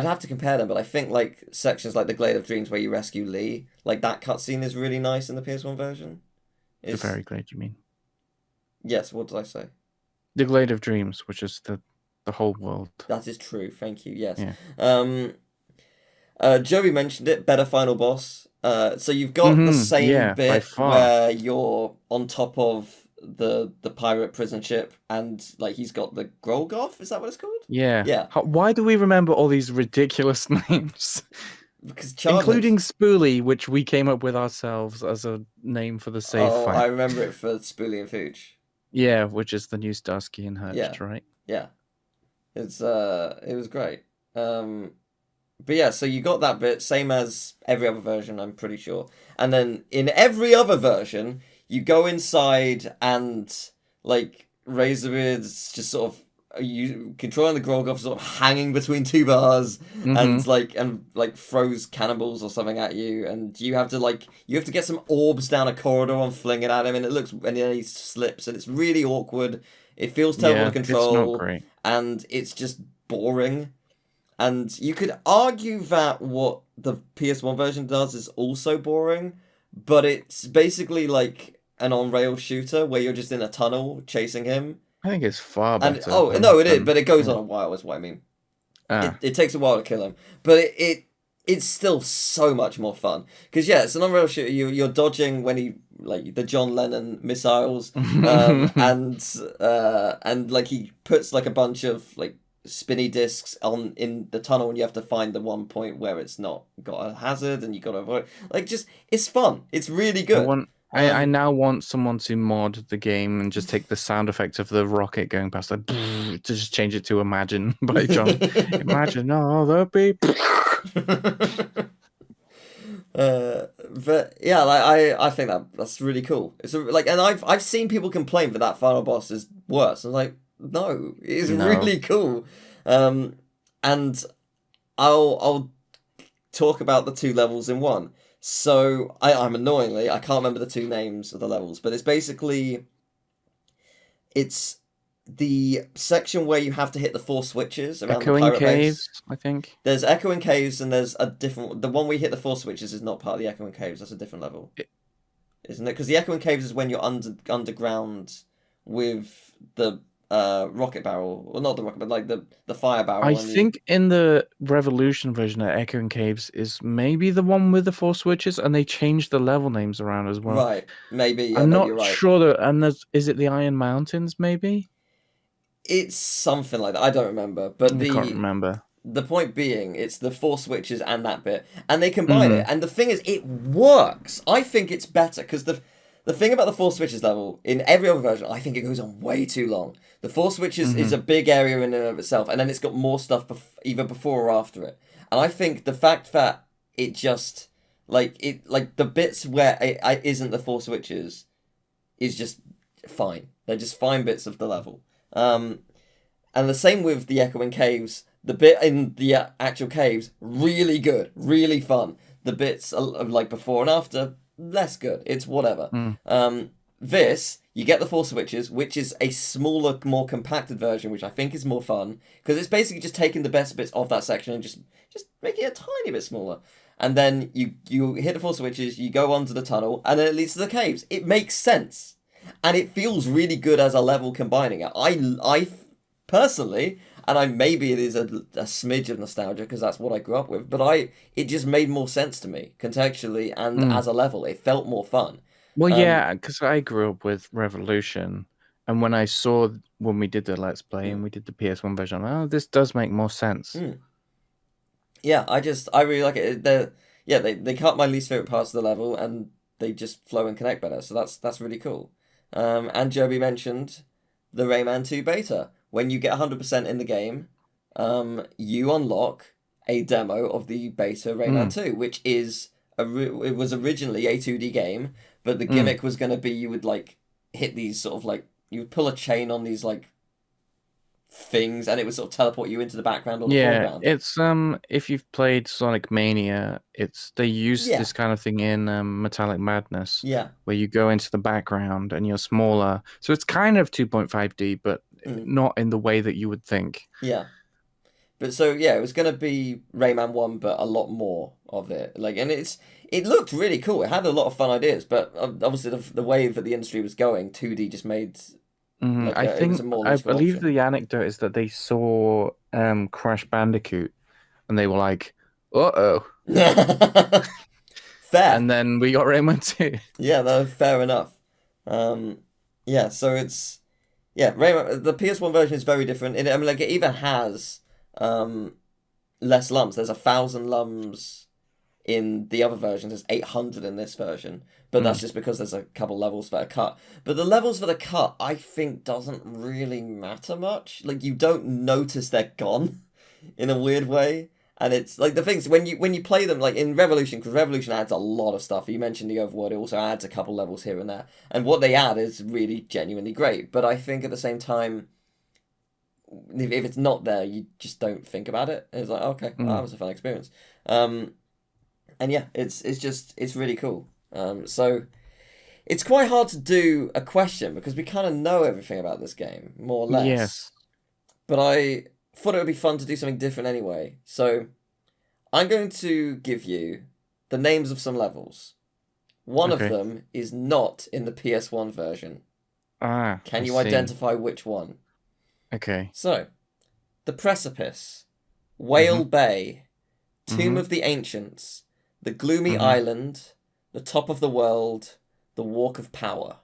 have to compare them, but I think like sections like the Glade of Dreams where you rescue Lee, like that cutscene is really nice in the PS1 version. The Is Very Glade, you mean? yes, what did I say? The Glade of Dreams, which is the whole world. That is true. Thank you. Yes. Yeah. Joey mentioned it. Better final boss. So you've got the same Yeah, by bit far. where you're on top of the pirate prison ship, and like he's got the Grolgoth. Is that what it's called? Yeah. Yeah. Why do we remember all these ridiculous names? Because Including Chargers. Spoolie, which we came up with ourselves as a name for the save Oh, fight. I remember it for Spoolie and Fooch. Yeah, which is the new Starsky and Hutch, Yeah. right? Yeah. It was great. But yeah, so you got that bit, same as every other version, I'm pretty sure. And then in every other version, you go inside and like Razorbeard's just sort of you controlling the Grolgoth, sort of hanging between two bars, and like throws cannonballs or something at you, and you have to get some orbs down a corridor and fling it at him, and then he slips, and it's really awkward. It feels terrible to It's not control, great. and it's just boring. And you could argue that what the PS1 version does is also boring, but it's basically like an on-rail shooter where you're just in a tunnel chasing him. I think it's far And better. oh no, it is, but it goes on a while, is what I mean. It takes a while to kill him, but it's still so much more fun because yeah, it's an on-rail shooter. You're dodging when he like the John Lennon missiles, and like he puts like a bunch of like spinny discs on in the tunnel, and you have to find the one point where it's not got a hazard, and you got to avoid. Like just it's fun. It's really good. I now want someone to mod the game and just take the sound effect of the rocket going past to just change it to Imagine by John. Imagine all the people. But yeah, like I think that's really cool. It's like, and I've seen people complain that final boss is worse. I'm like, no, it's really cool. And I'll talk about the two levels in one. So I'm annoyingly I can't remember the two names of the levels, but it's the section where you have to hit the four switches around Echoing the pirate Caves, base. I think. There's Echoing Caves, and there's a different. The one we hit the four switches is not part of the Echoing Caves. That's a different level, isn't it? Because the Echoing Caves is when you're underground with the rocket barrel, well, not the rocket, but like the fire barrel. I think in the Revolution version of Echoing Caves is maybe the one with the four switches, and they changed the level names around as well. Right, maybe. Yeah, I'm maybe not you're right. sure is it the Iron Mountains? Maybe it's something like that. I don't remember, but I can't remember. The point being, it's the four switches and that bit, and they combine it. And the thing is, it works. I think it's better because the thing about the four switches level in every other version, I think it goes on way too long. The four switches is a big area in and of itself, and then it's got more stuff either before or after it. And I think the fact that it just like the bits where it isn't the four switches is just fine. They're just fine bits of the level. And the same with the Echoing Caves. The bit in the actual caves, really good, really fun. The bits of like before and after, less good. It's whatever. This, you get the four switches, which is a smaller, more compacted version, which I think is more fun because it's basically just taking the best bits of that section and just making it a tiny bit smaller. And then you hit the four switches, you go onto the tunnel, and then it leads to the caves. It makes sense, and it feels really good as a level combining it. I personally. And maybe it is a smidge of nostalgia because that's what I grew up with. But it just made more sense to me contextually and as a level. It felt more fun. Well, yeah, because I grew up with Revolution, and when we did the Let's Play and we did the PS1 version, this does make more sense. Yeah, I really like it. They cut my least favorite parts of the level and they just flow and connect better. So that's really cool. And Joby mentioned the Rayman 2 beta. When you get 100% in the game, you unlock a demo of the beta Rayman 2, which is it was originally a 2D game, but the gimmick was going to be you would like hit these sort of like you would pull a chain on these like things, and it would sort of teleport you into the background or the Yeah, foreground. it's if you've played Sonic Mania, they use Yeah. this kind of thing in Metallic Madness, Yeah. where you go into the background and you're smaller. So it's kind of 2.5D, but Mm. not in the way that you would think. Yeah. But so yeah, it was gonna be Rayman 1, but a lot more of it. Like, and it looked really cool. It had a lot of fun ideas, but obviously the way that the industry was going, 2D just made like it was a more I logical believe option. the anecdote is that they saw Crash Bandicoot and they were like, "Uh-oh." Fair. And then we got Rayman 2. Yeah, no, fair enough. Yeah, so it's Rayman. The PS1 version is very different. I mean, like it even has less lumps. There's 1,000 lumps in the other versions. There's 800 in this version, but that's just because there's a couple levels that are cut. But the levels that are cut, I think, doesn't really matter much. Like you don't notice they're gone in a weird way. And it's like the things when you play them like in Revolution, because Revolution adds a lot of stuff. You mentioned the overworld; it also adds a couple levels here and there, and what they add is really genuinely great. But I think at the same time, if it's not there, you just don't think about it. It's like okay, that was a fun experience. And yeah, it's really cool. So it's quite hard to do a question because we kind of know everything about this game more or less. Yes. But I thought it would be fun to do something different anyway. So I'm going to give you the names of some levels. One of Okay. them is not in the PS1 version. Can I you see. identify which one? Okay. So, The Precipice, Whale Bay, Tomb Mhm. of the Ancients, The Gloomy Island, The Top of the World, The Walk of Power.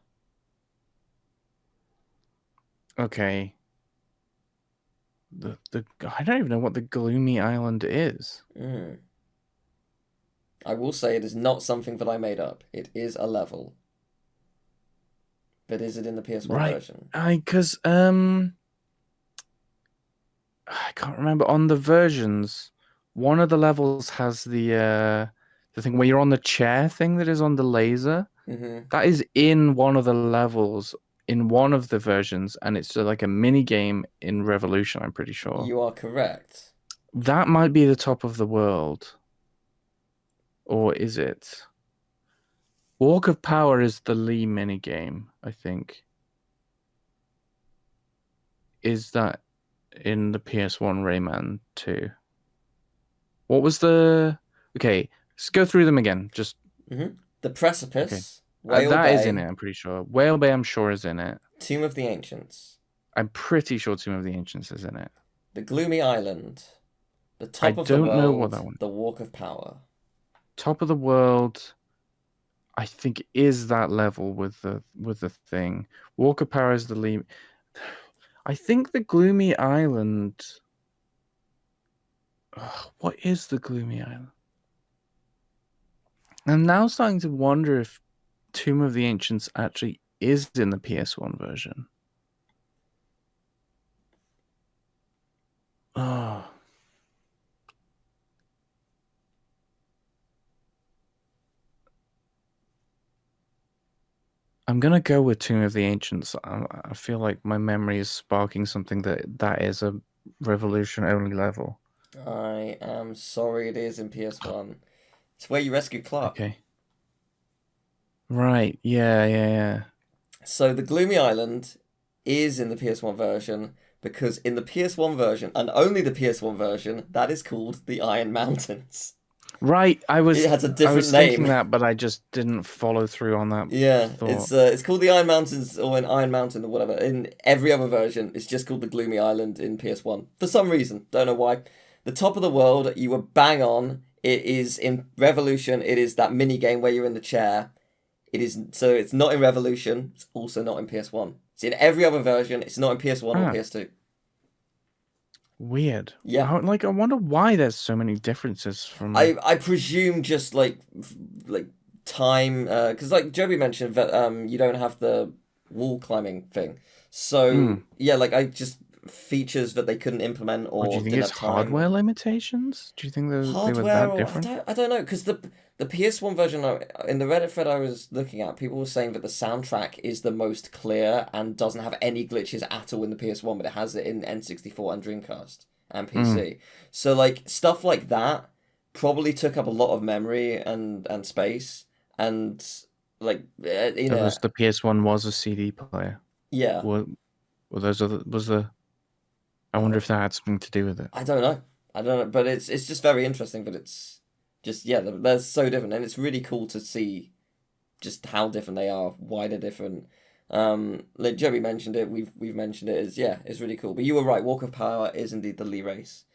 Okay. I don't even know what the Gloomy Island is. I will say it is not something that I made up. It is a level. But is it in the PS1 version? Because I can't remember on the versions. One of the levels has the thing where you're on the chair thing that is on the laser. Mm-hmm. That is in one of the levels in one of the versions, and it's like a mini game in Revolution. I'm pretty sure. You are correct. That might be the top of the world, or is it? Walk of Power is the Lee mini game, I think. Is that in the PS1 Rayman 2? What was the... Okay, let's go through them again. Just The Precipice, that Whale Bay, is in it, I'm pretty sure. Whale Bay, I'm sure, is in it. Tomb of the Ancients, I'm pretty sure Tomb of the Ancients is in it. The Gloomy Island, The I Top of the don't know World, what that one... The Walk of Power. Top of the World, I think, is that level with the thing. Walk of Power is the lead. I think the Gloomy Island... what is the Gloomy Island? I'm now starting to wonder if Tomb of the Ancients actually is in the PS1 version. Oh. I'm gonna go with Tomb of the Ancients. I feel like my memory is sparking something that is a Revolution only level. I am sorry, it is in PS1. It's where you rescue Clark. Okay. Right. Yeah. So the Gloomy Island is in the PS1 version because in the PS1 version, and only the PS1 version, that is called the Iron Mountains. Right. It has a different I was name. thinking that, but I just didn't follow through on that. Yeah, thought. it's called the Iron Mountains or an Iron Mountain or whatever. In every other version, it's just called the Gloomy Island in PS1 for some reason. Don't know why. The Top of the World, you were bang on. It is in Revolution. It is that mini game where you're in the chair. It's not in Revolution. It's also not in PS1. It's in every other version. It's not in PS1 or PS2. Weird. Yeah. I wonder why there's so many differences from. I presume just like time, because like Joby mentioned that you don't have the wall climbing thing. So yeah, like features that they couldn't implement Or do or you think didn't it's have time. hardware limitations? Do you think they were Hardware, that or different? I don't know, because the PS1 version, in the Reddit thread I was looking at, people were saying that the soundtrack is the most clear and doesn't have any glitches at all in the PS1, but it has it in N64 and Dreamcast and Mm. PC. So like stuff like that probably took up a lot of memory and space, and like Because the PS1 was a CD player. yeah. Were those other was the? I wonder if that had something to do with it. I don't know. I don't know, but it's just very interesting. But it's just they're so different, and it's really cool to see just how different they are, why they're different. Like Joey mentioned it, we've mentioned it. It's really cool. But you were right. Walk of Power is indeed the Lee race.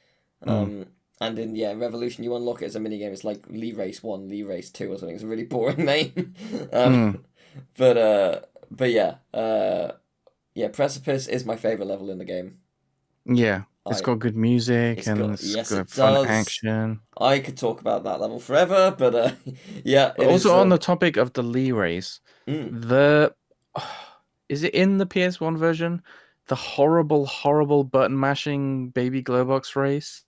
Mm. And in Revolution, you unlock it as a minigame. It's like Lee Race 1, Lee Race 2 or something. It's a really boring name. Mm. But yeah, Precipice is my favorite level in the game. Yeah, it's I got good music It's and got it's yes, got it fun does. action. I could talk about that level forever, but yeah, But it is. also on the topic of the Lee race, Mm. the is it in the PS1 version? The horrible button mashing baby Glowbox race.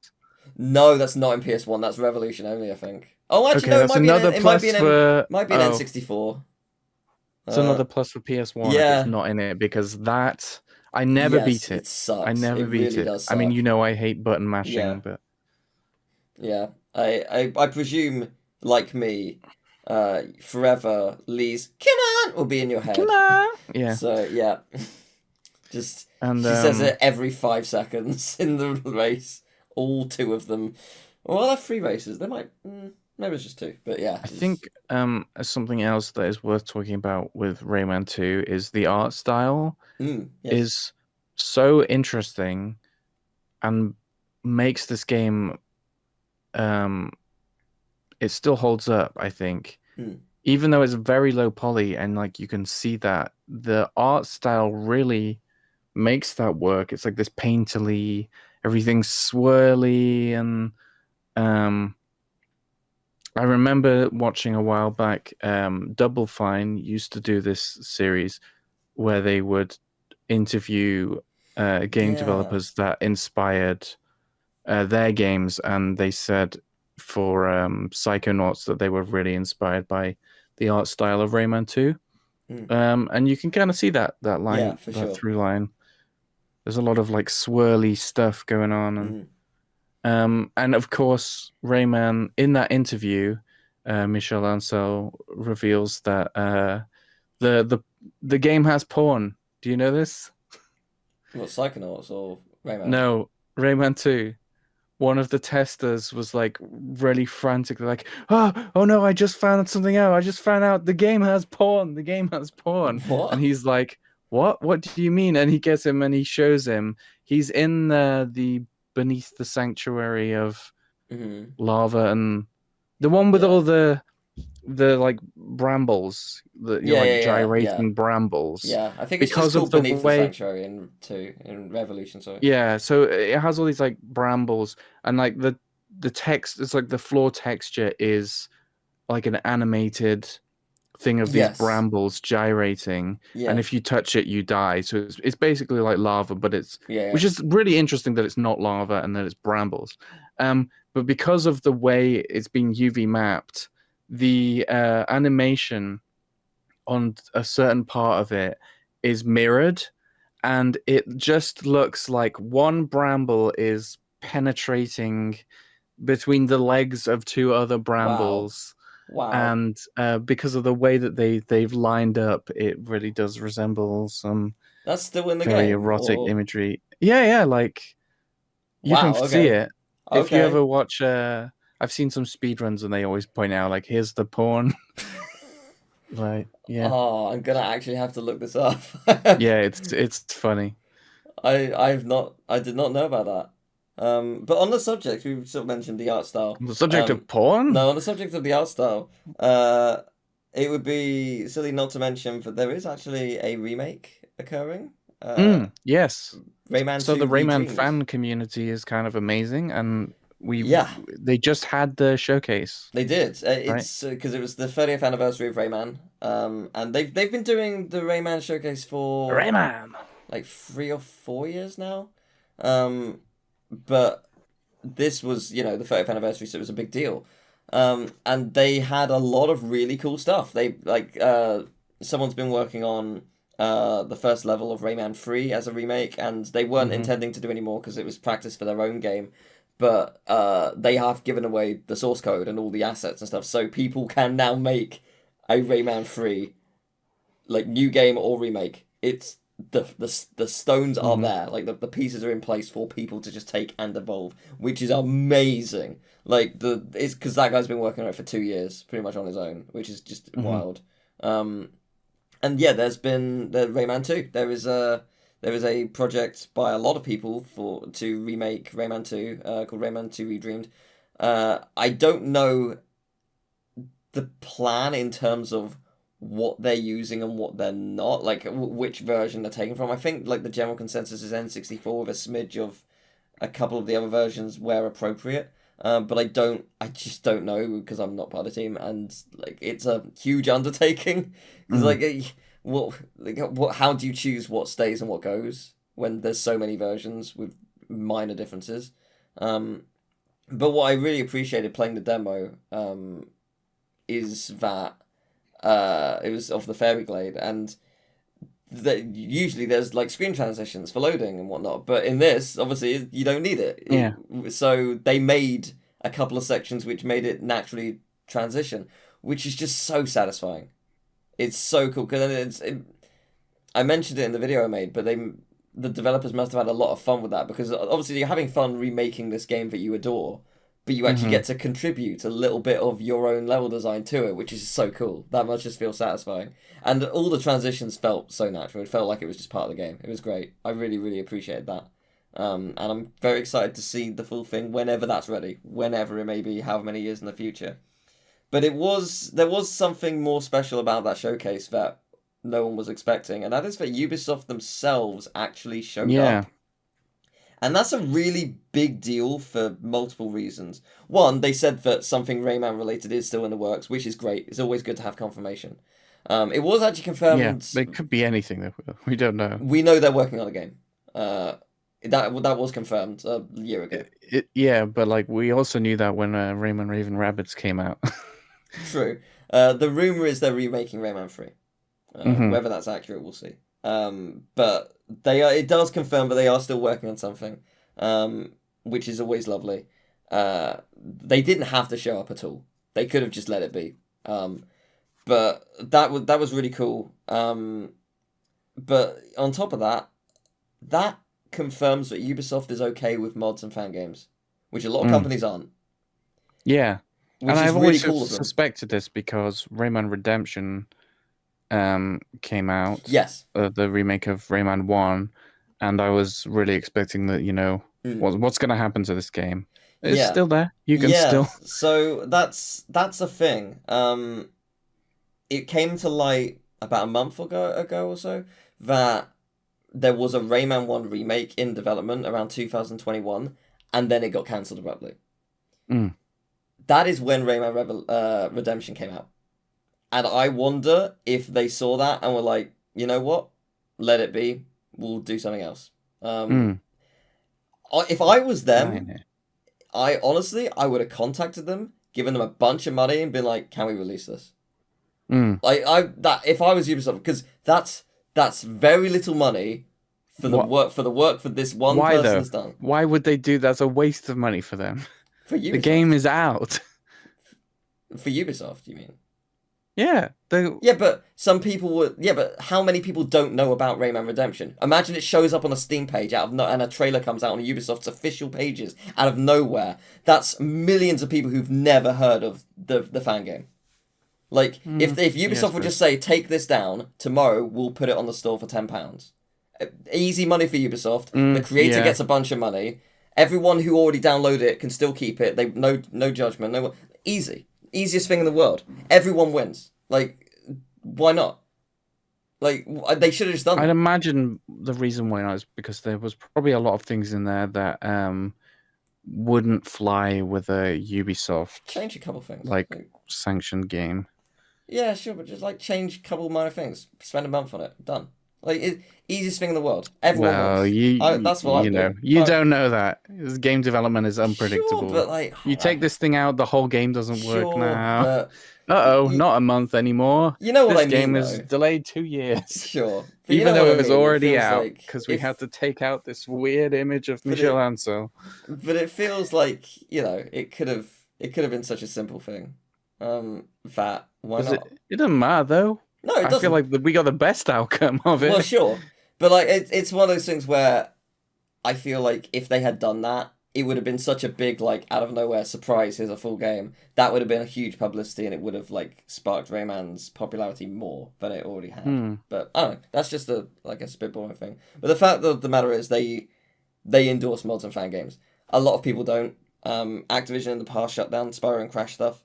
No, that's not in PS1. That's Revolution only, I think. Oh, actually, Okay, no. It that's might be another it might be plus for might be an oh, N64. it's another Uh, plus for PS1 if it's yeah, not in it because that I never yes, beat it it. I sucks. It never beat really it. does I mean, suck. I hate button Yeah, mashing, but yeah. I presume, like me, forever Lee's "Come on" will be in your come head. on. Yeah, So yeah, just and she says it every 5 seconds in the race. All two of them. Well, they're three races. They might. Maybe it's just two. But yeah. I think something else that is worth talking about with Rayman 2 is the art style Yes. is so interesting and makes this game it still holds up, I think. Mm. Even though it's very low poly and like you can see that the art style really makes that work. It's like this painterly, everything's swirly and I remember watching a while back, Double Fine used to do this series where they would interview game Yeah. developers that inspired their games, and they said for Psychonauts that they were really inspired by the art style of Rayman 2. Mm. And you can kind of see that Yeah, line, for that sure. through line. There's a lot of like swirly stuff going on, and of course Rayman in that interview, Michel Ancel reveals that the the game has porn. Do you know this? What, Psychonauts or Rayman? No, Rayman 2. One of the testers was like really frantic, like, oh no, I just found something out. I just found out the game has porn. The game has porn. And What? he's like, what? What do you mean? And he gets him and he shows him. He's in the beneath the sanctuary of Mm-hmm. lava and the one with Yeah. all the like brambles, the Yeah, like yeah. gyrating brambles. Yeah, I think it's just Because of called the Beneath the way Sanctuary in Revolution, sorry. Yeah, so it has all these like brambles and like the text, it's like the floor texture is like an animated thing of these Yes. brambles gyrating, and Yeah. if you touch it you die. So it's basically like lava, but Yeah. which is really interesting that it's not lava and that it's brambles. But because of the way it's been UV mapped, the animation on a certain part of it is mirrored, and it just looks like one bramble is penetrating between the legs of two other Wow. brambles. Wow. And because of the way that they've lined up, it really does resemble some That's still in the very game, erotic or imagery. Yeah, like you can wow, see okay. it if you Okay. ever watch. I've seen some speedruns and they always point out like, here's the porn. Like, yeah, Oh, I'm gonna actually have to look this up. yeah, it's funny. I did not know about that. But on the subject, we sort of mentioned the art style. On the subject of porn. No, on the subject of the art style, it would be silly not to mention that there is actually a remake occurring. Yes. Rayman So 2 the Rayman Redreamed. fan community is kind of amazing, and Yeah, they just had the showcase, they did. right? It's because it was the 30th anniversary of Rayman. And they've been doing the Rayman showcase for Rayman. like 3 or 4 years now. But this was, you know, the 30th anniversary, so it was a big deal. And they had a lot of really cool stuff. They someone's been working on the first level of Rayman 3 as a remake, and they weren't intending to do any more because it was practice for their own game. But they have given away the source code and all the assets and stuff, so people can now make a Rayman 3 like new game or remake. It's the stones are there, like the pieces are in place for people to just take and evolve, which is amazing. Like it's because that guy's been working on it for 2 years, pretty much on his own, which is just wild. And yeah, there's been the Rayman 2. There is a project by a lot of people to remake Rayman 2, called Rayman 2 Redreamed. I don't know the plan in terms of what they're using and what they're not, like which version they're taking from. I think like the general consensus is N64 with a smidge of a couple of the other versions where appropriate. But I just don't know because I'm not part of the team, and like it's a huge undertaking. Because how do you choose what stays and what goes when there's so many versions with minor differences? But what I really appreciated playing the demo, is that it was of the Fairy Glade, and usually there's like screen transitions for loading and whatnot, but in this, obviously, you don't need it. Yeah. So they made a couple of sections which made it naturally transition, which is just so satisfying. It's so cool because I mentioned it in the video I made, but the developers must have had a lot of fun with that because obviously you're having fun remaking this game that you adore, but you actually get to contribute a little bit of your own level design to it, which is so cool. That must just feel satisfying. And all the transitions felt so natural. It felt like it was just part of the game. It was great. I really, really appreciated that. And I'm very excited to see the full thing whenever that's ready, whenever it may be, however many years in the future. But there was something more special about that showcase that no one was expecting, and that is that Ubisoft themselves actually showed up. And that's a really big deal for multiple reasons. One, they said that something Rayman related is still in the works, which is great. It's always good to have confirmation. It was actually confirmed. Yeah, it could be anything though. We don't know. We know they're working on a game. That was confirmed a year ago. Yeah, but like we also knew that when Rayman Raven Rabbids came out. True. The rumor is they're remaking Rayman 3. Whether that's accurate, we'll see. But it does confirm that they are still working on something, which is always lovely. They didn't have to show up at all. They could have just let it be. But that was really cool. But on top of that, that confirms that Ubisoft is okay with mods and fan games, which a lot of companies aren't. Yeah. Which and is I've really always cool of them. suspected this because Rayman Redemption came out. Yes. The remake of Rayman 1, and I was really expecting that, what's going to happen to this game? It's still there. You can still. So that's a thing. It came to light about a month ago or so that there was a Rayman 1 remake in development around 2021, and then it got cancelled abruptly. That is when Rayman Redemption came out. And I wonder if they saw that and were like, you know what? Let it be. We'll do something else. If I was them, I would have contacted them, given them a bunch of money, and been like, "Can we release this?" If I was Ubisoft, because that's very little money for the work for this one person's done. Why would they do that? That's a waste of money for them. For Ubisoft. The game is out. For Ubisoft, you mean? Yeah. But some people would. Yeah, but how many people don't know about Rayman Redemption? Imagine it shows up on a Steam page and a trailer comes out on Ubisoft's official pages out of nowhere. That's millions of people who've never heard of the fan game. Like, if Ubisoft would just say, take this down, tomorrow we'll put it on the store for £10. Easy money for Ubisoft. The creator gets a bunch of money. Everyone who already downloaded it can still keep it. They no judgment. Easy. Easiest thing in the world. Everyone wins. Like, why not? Like, they should have just done that. I'd imagine the reason why not is because there was probably a lot of things in there that wouldn't fly with a Ubisoft. Change a couple things. Like sanctioned game. Yeah, sure, but just like change a couple minor things. Spend a month on it. Done. Like, easiest thing in the world. Everyone Well, wins. you That's what I do. you Fine. don't know that. Game development is Sure, unpredictable. but like, You take this thing out, the whole game doesn't work sure, now. but Uh-oh, you, not a month anymore. you know what I This mean, game is though. delayed 2 years. Sure, but you Even know what though I it was mean. It already feels out like because we had if, to take out this weird image of but Michel it, Ancel. but it feels like it could have been such a simple thing. That why Does it? not? It doesn't matter though. No, it I feel doesn't. like we got the best outcome of Well, it. sure, but like it's one of those things where I feel like if they had done that, it would have been such a big, like, out of nowhere surprise. Here's a full game. That would have been a huge publicity, and it would have like sparked Rayman's popularity more than it already had. Hmm. But I don't know. That's just a spitballing thing. But the fact of the matter is, they endorse mods and fan games. A lot of people don't. Activision in the past shut down Spyro and Crash stuff.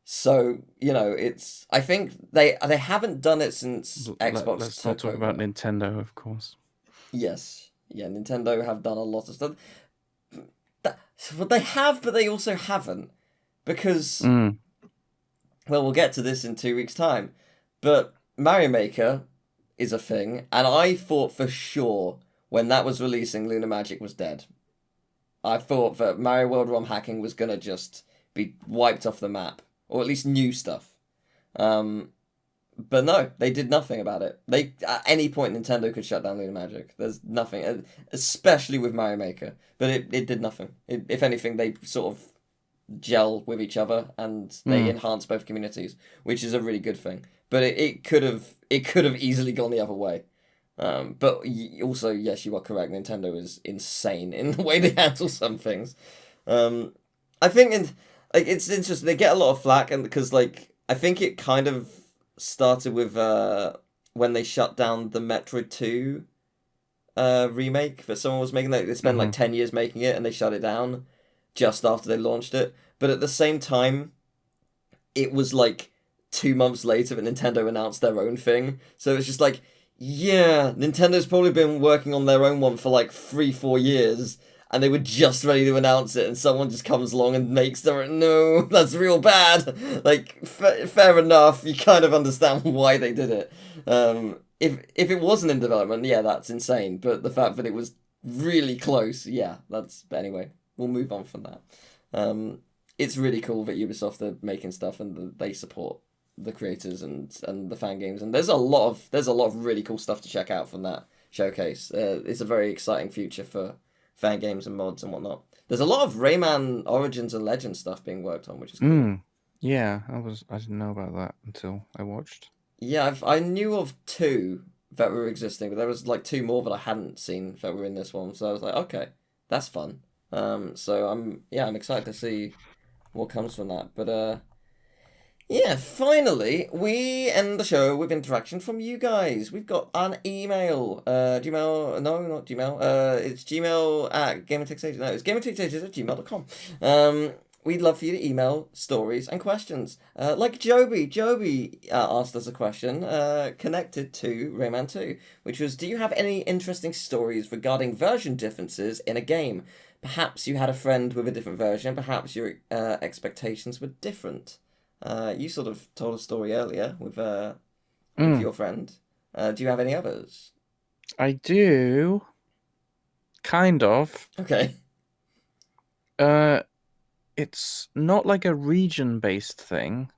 So it's. I think they haven't done it since Xbox Let's not took talk over. about Nintendo, of course. Yes, yeah, Nintendo have done a lot of stuff. But they have, but they also haven't. Because, Mm. well, we'll get to this in 2 weeks' time. But Mario Maker is a thing, and I thought for sure when that was releasing, Lunar Magic was dead. I thought that Mario World ROM hacking was gonna just be wiped off the map, or at least new stuff. Um, but no, they did nothing about it. They at any point Nintendo could shut down Lunar Magic. There's nothing, especially with Mario Maker. But it did nothing. If anything, they sort of gel with each other and they enhance both communities, which is a really good thing. But it could have easily gone the other way. But also, yes, you are correct. Nintendo is insane in the way they handle some things. I think it's interesting. They get a lot of flack, and because I think it kind of started with when they shut down the Metroid 2 remake that someone was making. They spent like 10 years making it, and they shut it down just after they launched it. But at the same time, it was like 2 months later that Nintendo announced their own thing. So it's just like, yeah, Nintendo's probably been working on their own one for like 3-4 years, and they were just ready to announce it, and someone just comes along and makes their own. No, that's real bad. Like, fair enough. You kind of understand why they did it. If it wasn't in development, yeah, that's insane. But the fact that it was really close, yeah, that's. But anyway, we'll move on from that. It's really cool that Ubisoft are making stuff and they support the creators and the fan games, and there's a lot of really cool stuff to check out from that showcase. It's a very exciting future for fan games and mods and whatnot. There's a lot of Rayman Origins and Legends stuff being worked on, which is cool. Yeah, I didn't know about that until I watched. Yeah, I knew of 2 that were existing, but there was like 2 more that I hadn't seen that were in this one. So I was like, okay, that's fun. So I'm excited to see what comes from that. But yeah, finally, we end the show with interaction from you guys. We've got an email. Gmail, no, not Gmail. It's Gmail at GamingTechSages. No, it's GamingTechSages@gmail.com. We'd love for you to email stories and questions. Like Joby. Joby asked us a question connected to Rayman 2, which was, do you have any interesting stories regarding version differences in a game? Perhaps you had a friend with a different version. Perhaps your expectations were different. You sort of told a story earlier with your friend. Do you have any others? I do. Kind of. Okay. It's not like a region-based thing.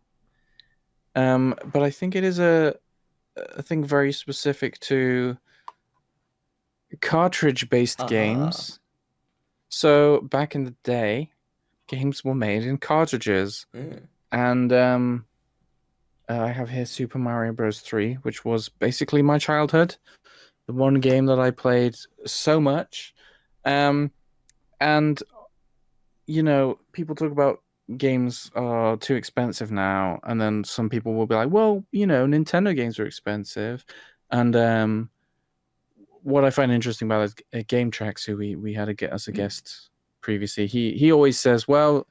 But I think it is a thing very specific to cartridge-based games. So back in the day, games were made in cartridges. And I have here Super Mario Bros. 3, which was basically my childhood. The one game that I played so much. And, people talk about games are too expensive now. And then some people will be like, well, Nintendo games are expensive. And what I find interesting about is Game Tracks, who we had as a guest previously, he always says, well,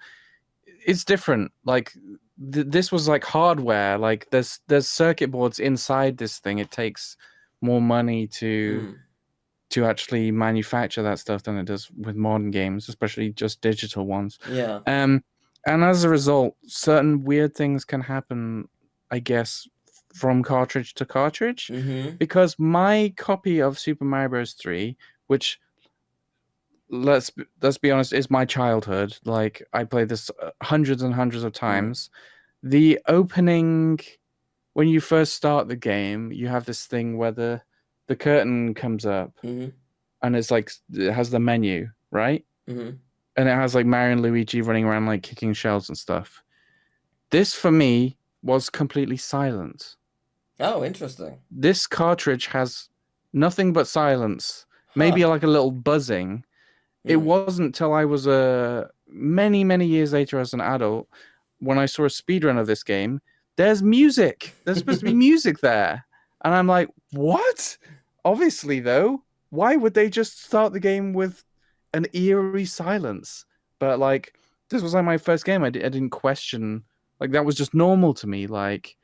it's different. Like this was like hardware. Like there's circuit boards inside this thing. It takes more money to actually manufacture that stuff than it does with modern games, especially just digital ones. Yeah. And as a result, certain weird things can happen, I guess, from cartridge to cartridge, Mm-hmm. because my copy of Super Mario Bros. 3, which let's be honest, is my childhood. Like I played this hundreds and hundreds of Mm. times. The opening, when you first start the game, you have this thing where the curtain comes up, Mm-hmm. and it's like it has the menu, right? Mm-hmm. And it has like Mario and Luigi running around like kicking shells and stuff. This for me was completely silent. Oh, interesting. This cartridge has nothing but silence. Maybe Huh. like a little buzzing. It Mm. wasn't till I was many years later as an adult when I saw a speedrun of this game. There's music. There's supposed to be music there, and I'm like, what? Obviously, though, why would they just start the game with an eerie silence? But like, this was like my first game. I didn't question. Like that was just normal to me. Like,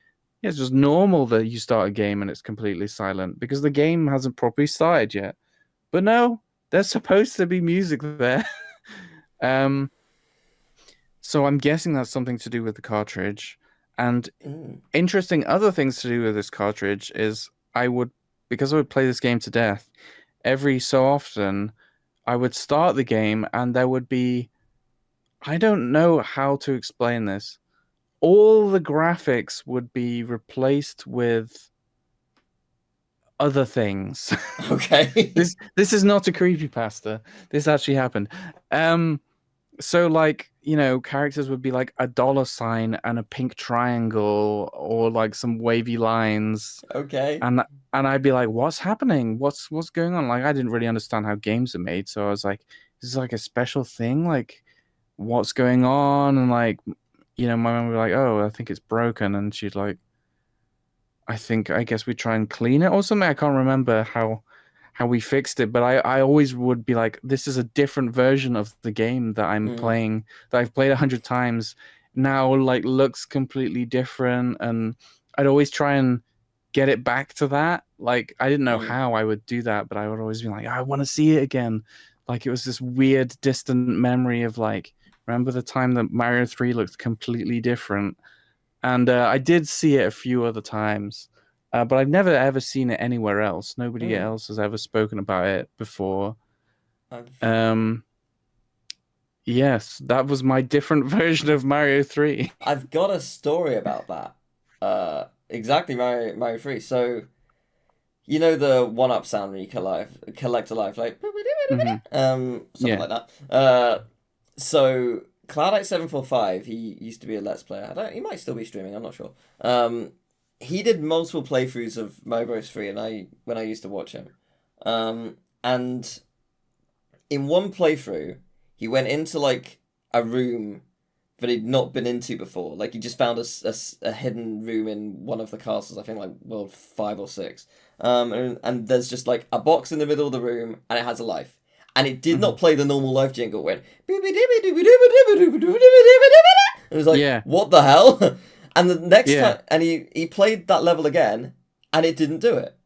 yeah, it's just normal that you start a game and it's completely silent because the game hasn't properly started yet. But no, there's supposed to be music there. um, so I'm guessing that's something to do with the cartridge. And Mm. interesting other things to do with this cartridge is because I would play this game to death, every so often I would start the game and there would be, I don't know how to explain this. All the graphics would be replaced with other things. Okay. This is not a creepypasta. This actually happened. So like, characters would be like a dollar sign and a pink triangle or like some wavy lines, Okay. and I'd be like, what's happening? What's going on? Like I didn't really understand how games are made, so I was like, this is like a special thing, like what's going on? And like, my mom would be like, oh, I think it's broken, and she'd like, I guess we try and clean it or something. I can't remember how we fixed it, but I always would be like, this is a different version of the game that I'm Mm. playing, that I've played 100 times now, like looks completely different, and I'd always try and get it back to that. Like I didn't know Mm. how I would do that, but I would always be like, I want to see it again. Like it was this weird distant memory of like, remember the time that Mario 3 looked completely different? And I did see it a few other times, but I've never ever seen it anywhere else. Nobody Mm. else has ever spoken about it before. I've Um, yes, that was my different version of Mario 3. I've got a story about that. Exactly, Mario 3. So you know the one up sound when you collect a life, like Hmm. something Yeah. like that. So Cloudite745, he used to be a Let's Player. He might still be streaming. I'm not sure. He did multiple playthroughs of Mario Bros. 3, and when I used to watch him, and in one playthrough, he went into like a room that he'd not been into before. Like he just found a hidden room in one of the castles, I think like World 5 or 6. And there's just like a box in the middle of the room and it has a life. And it did Hmm. not play the normal life jingle. It went it was like, Yeah. what the hell? And the next Yeah. time, and he played that level again, and it didn't do it.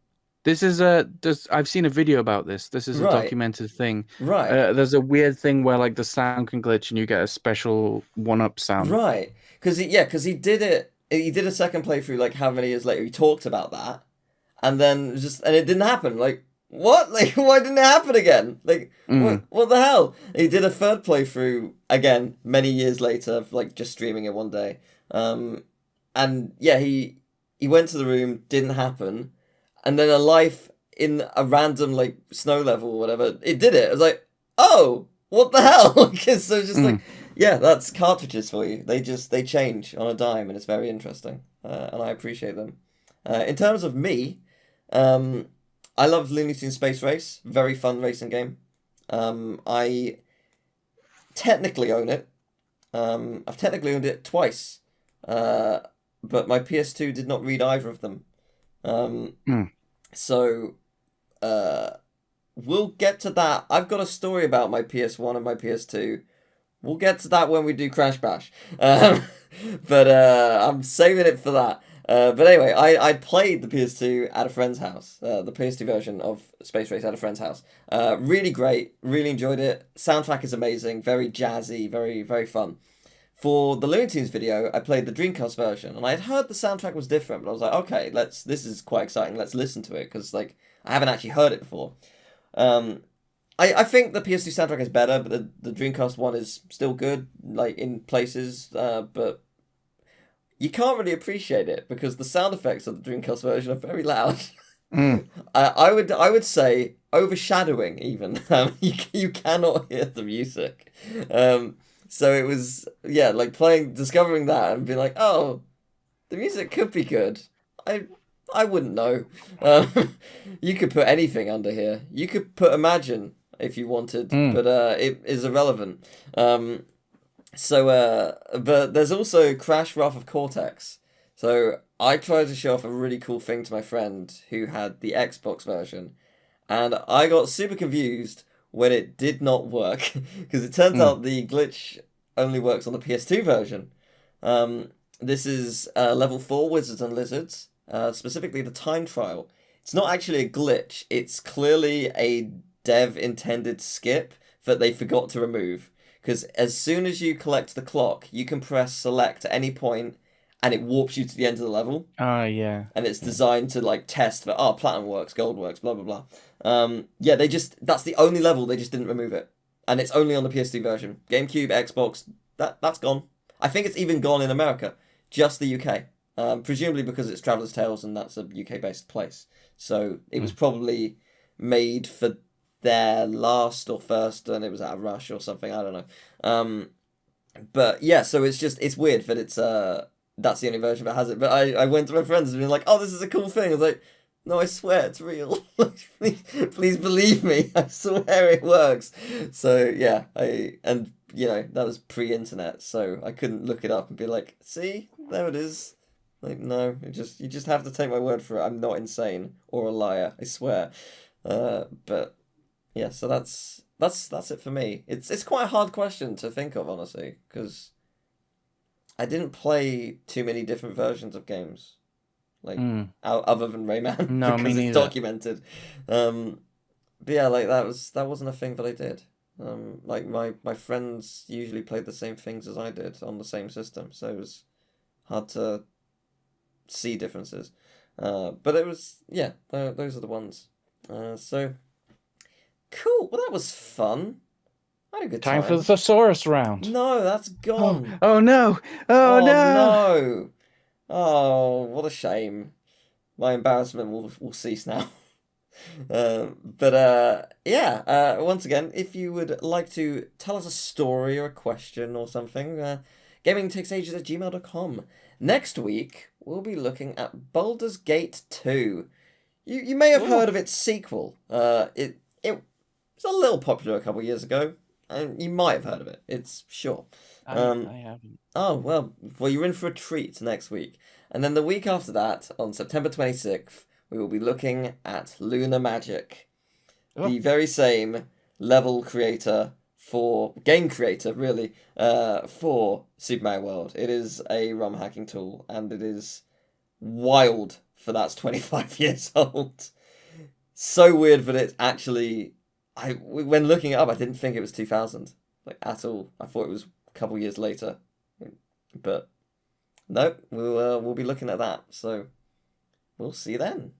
This is I've seen a video about this. This is a Right, documented thing. right. There's a weird thing where like the sound can glitch and you get a special one-up sound. Right, because he did it. He did a second playthrough like how many years later. He talked about that, and then it didn't happen. Like what? Like why didn't it happen again? Like Mm. what the hell? He did a third playthrough again many years later, like just streaming it one day. And yeah, he went to the room, didn't happen, and then a life in a random like snow level or whatever, it did it. I was like, oh, what the hell? Because so just like Mm. yeah, that's cartridges for you. They change on a dime, and it's very interesting, and I appreciate them. In terms of me, um, I love Looney Tunes Space Race. Very fun racing game. I technically own it. I've technically owned it twice, uh, but my PS2 did not read either of them. Um, Mm. so uh, we'll get to that. I've got a story about my PS1 and my PS2. We'll get to that when we do Crash Bash. But I'm saving it for that. But anyway, I played the PS2 at a friend's house. The PS2 version of Space Race at a friend's house. Really great. Really enjoyed it. Soundtrack is amazing. Very jazzy. Very, very fun. For the Looney Tunes video, I played the Dreamcast version, and I had heard the soundtrack was different, but I was like, okay, this is quite exciting, let's listen to it, because, like, I haven't actually heard it before. I think the PS2 soundtrack is better, but the Dreamcast one is still good, like, in places, but you can't really appreciate it, because the sound effects of the Dreamcast version are very loud. I would say overshadowing even. You cannot hear the music. So it was, yeah, like discovering that and being like, oh, the music could be good. I wouldn't know. You could put anything under here. You could put Imagine if you wanted, but it is irrelevant. But there's also Crash Wrath of Cortex. So I tried to show off a really cool thing to my friend who had the Xbox version, and I got super confused when it did not work, because it turns out the glitch only works on the PS2 version. This is level 4 Wizards and Lizards, specifically the time trial. It's not actually a glitch, it's clearly a dev intended skip that they forgot to remove. Because as soon as you collect the clock, you can press select at any point, and it warps you to the end of the level. Yeah. And it's designed to, like, test that, platinum works, gold works, blah, blah, blah. Yeah, that's the only level, they just didn't remove it. And it's only on the PS2 version. GameCube, Xbox, that's gone. I think it's even gone in America, just the UK. Presumably because it's Traveller's Tales and that's a UK-based place. So it was probably made for their last or first, and it was at a rush or something, I don't know. But yeah, so it's weird that it's that's the only version that has it. But I went to my friends and been like, oh, this is a cool thing. I was like, no, I swear it's real. please believe me. I swear it works. So yeah, that was pre-internet, so I couldn't look it up and be like, see, there it is. Like, no, you just have to take my word for it. I'm not insane or a liar, I swear. But yeah, so that's it for me. It's quite a hard question to think of, honestly, because I didn't play too many different versions of games, like other than Rayman, No, because me it's neither. documented. But yeah, like that wasn't a thing that I did. Like my friends usually played the same things as I did on the same system, so it was hard to see differences. But it was, yeah, those are the ones. So cool. Well, that was fun. I had a good Time time. for the thesaurus round. No, that's gone. Oh no! Oh no! No! Oh, what a shame. My embarrassment will cease now. Once again, if you would like to tell us a story or a question or something, gamingtakesages@gmail.com. Next week, we'll be looking at Baldur's Gate 2. You may have heard of its sequel. It was a little popular a couple of years ago, and you might have heard of it. It's sure. I haven't. Oh, well, you're in for a treat next week. And then the week after that, on September 26th, we will be looking at Lunar Magic. The very same game creator, really, for Super Mario World. It is a ROM hacking tool, and it is wild for that's 25 years old. So weird that it's actually... when looking it up, I didn't think it was 2000, like, at all. I thought it was a couple years later. But no, we'll be looking at that. So we'll see you then.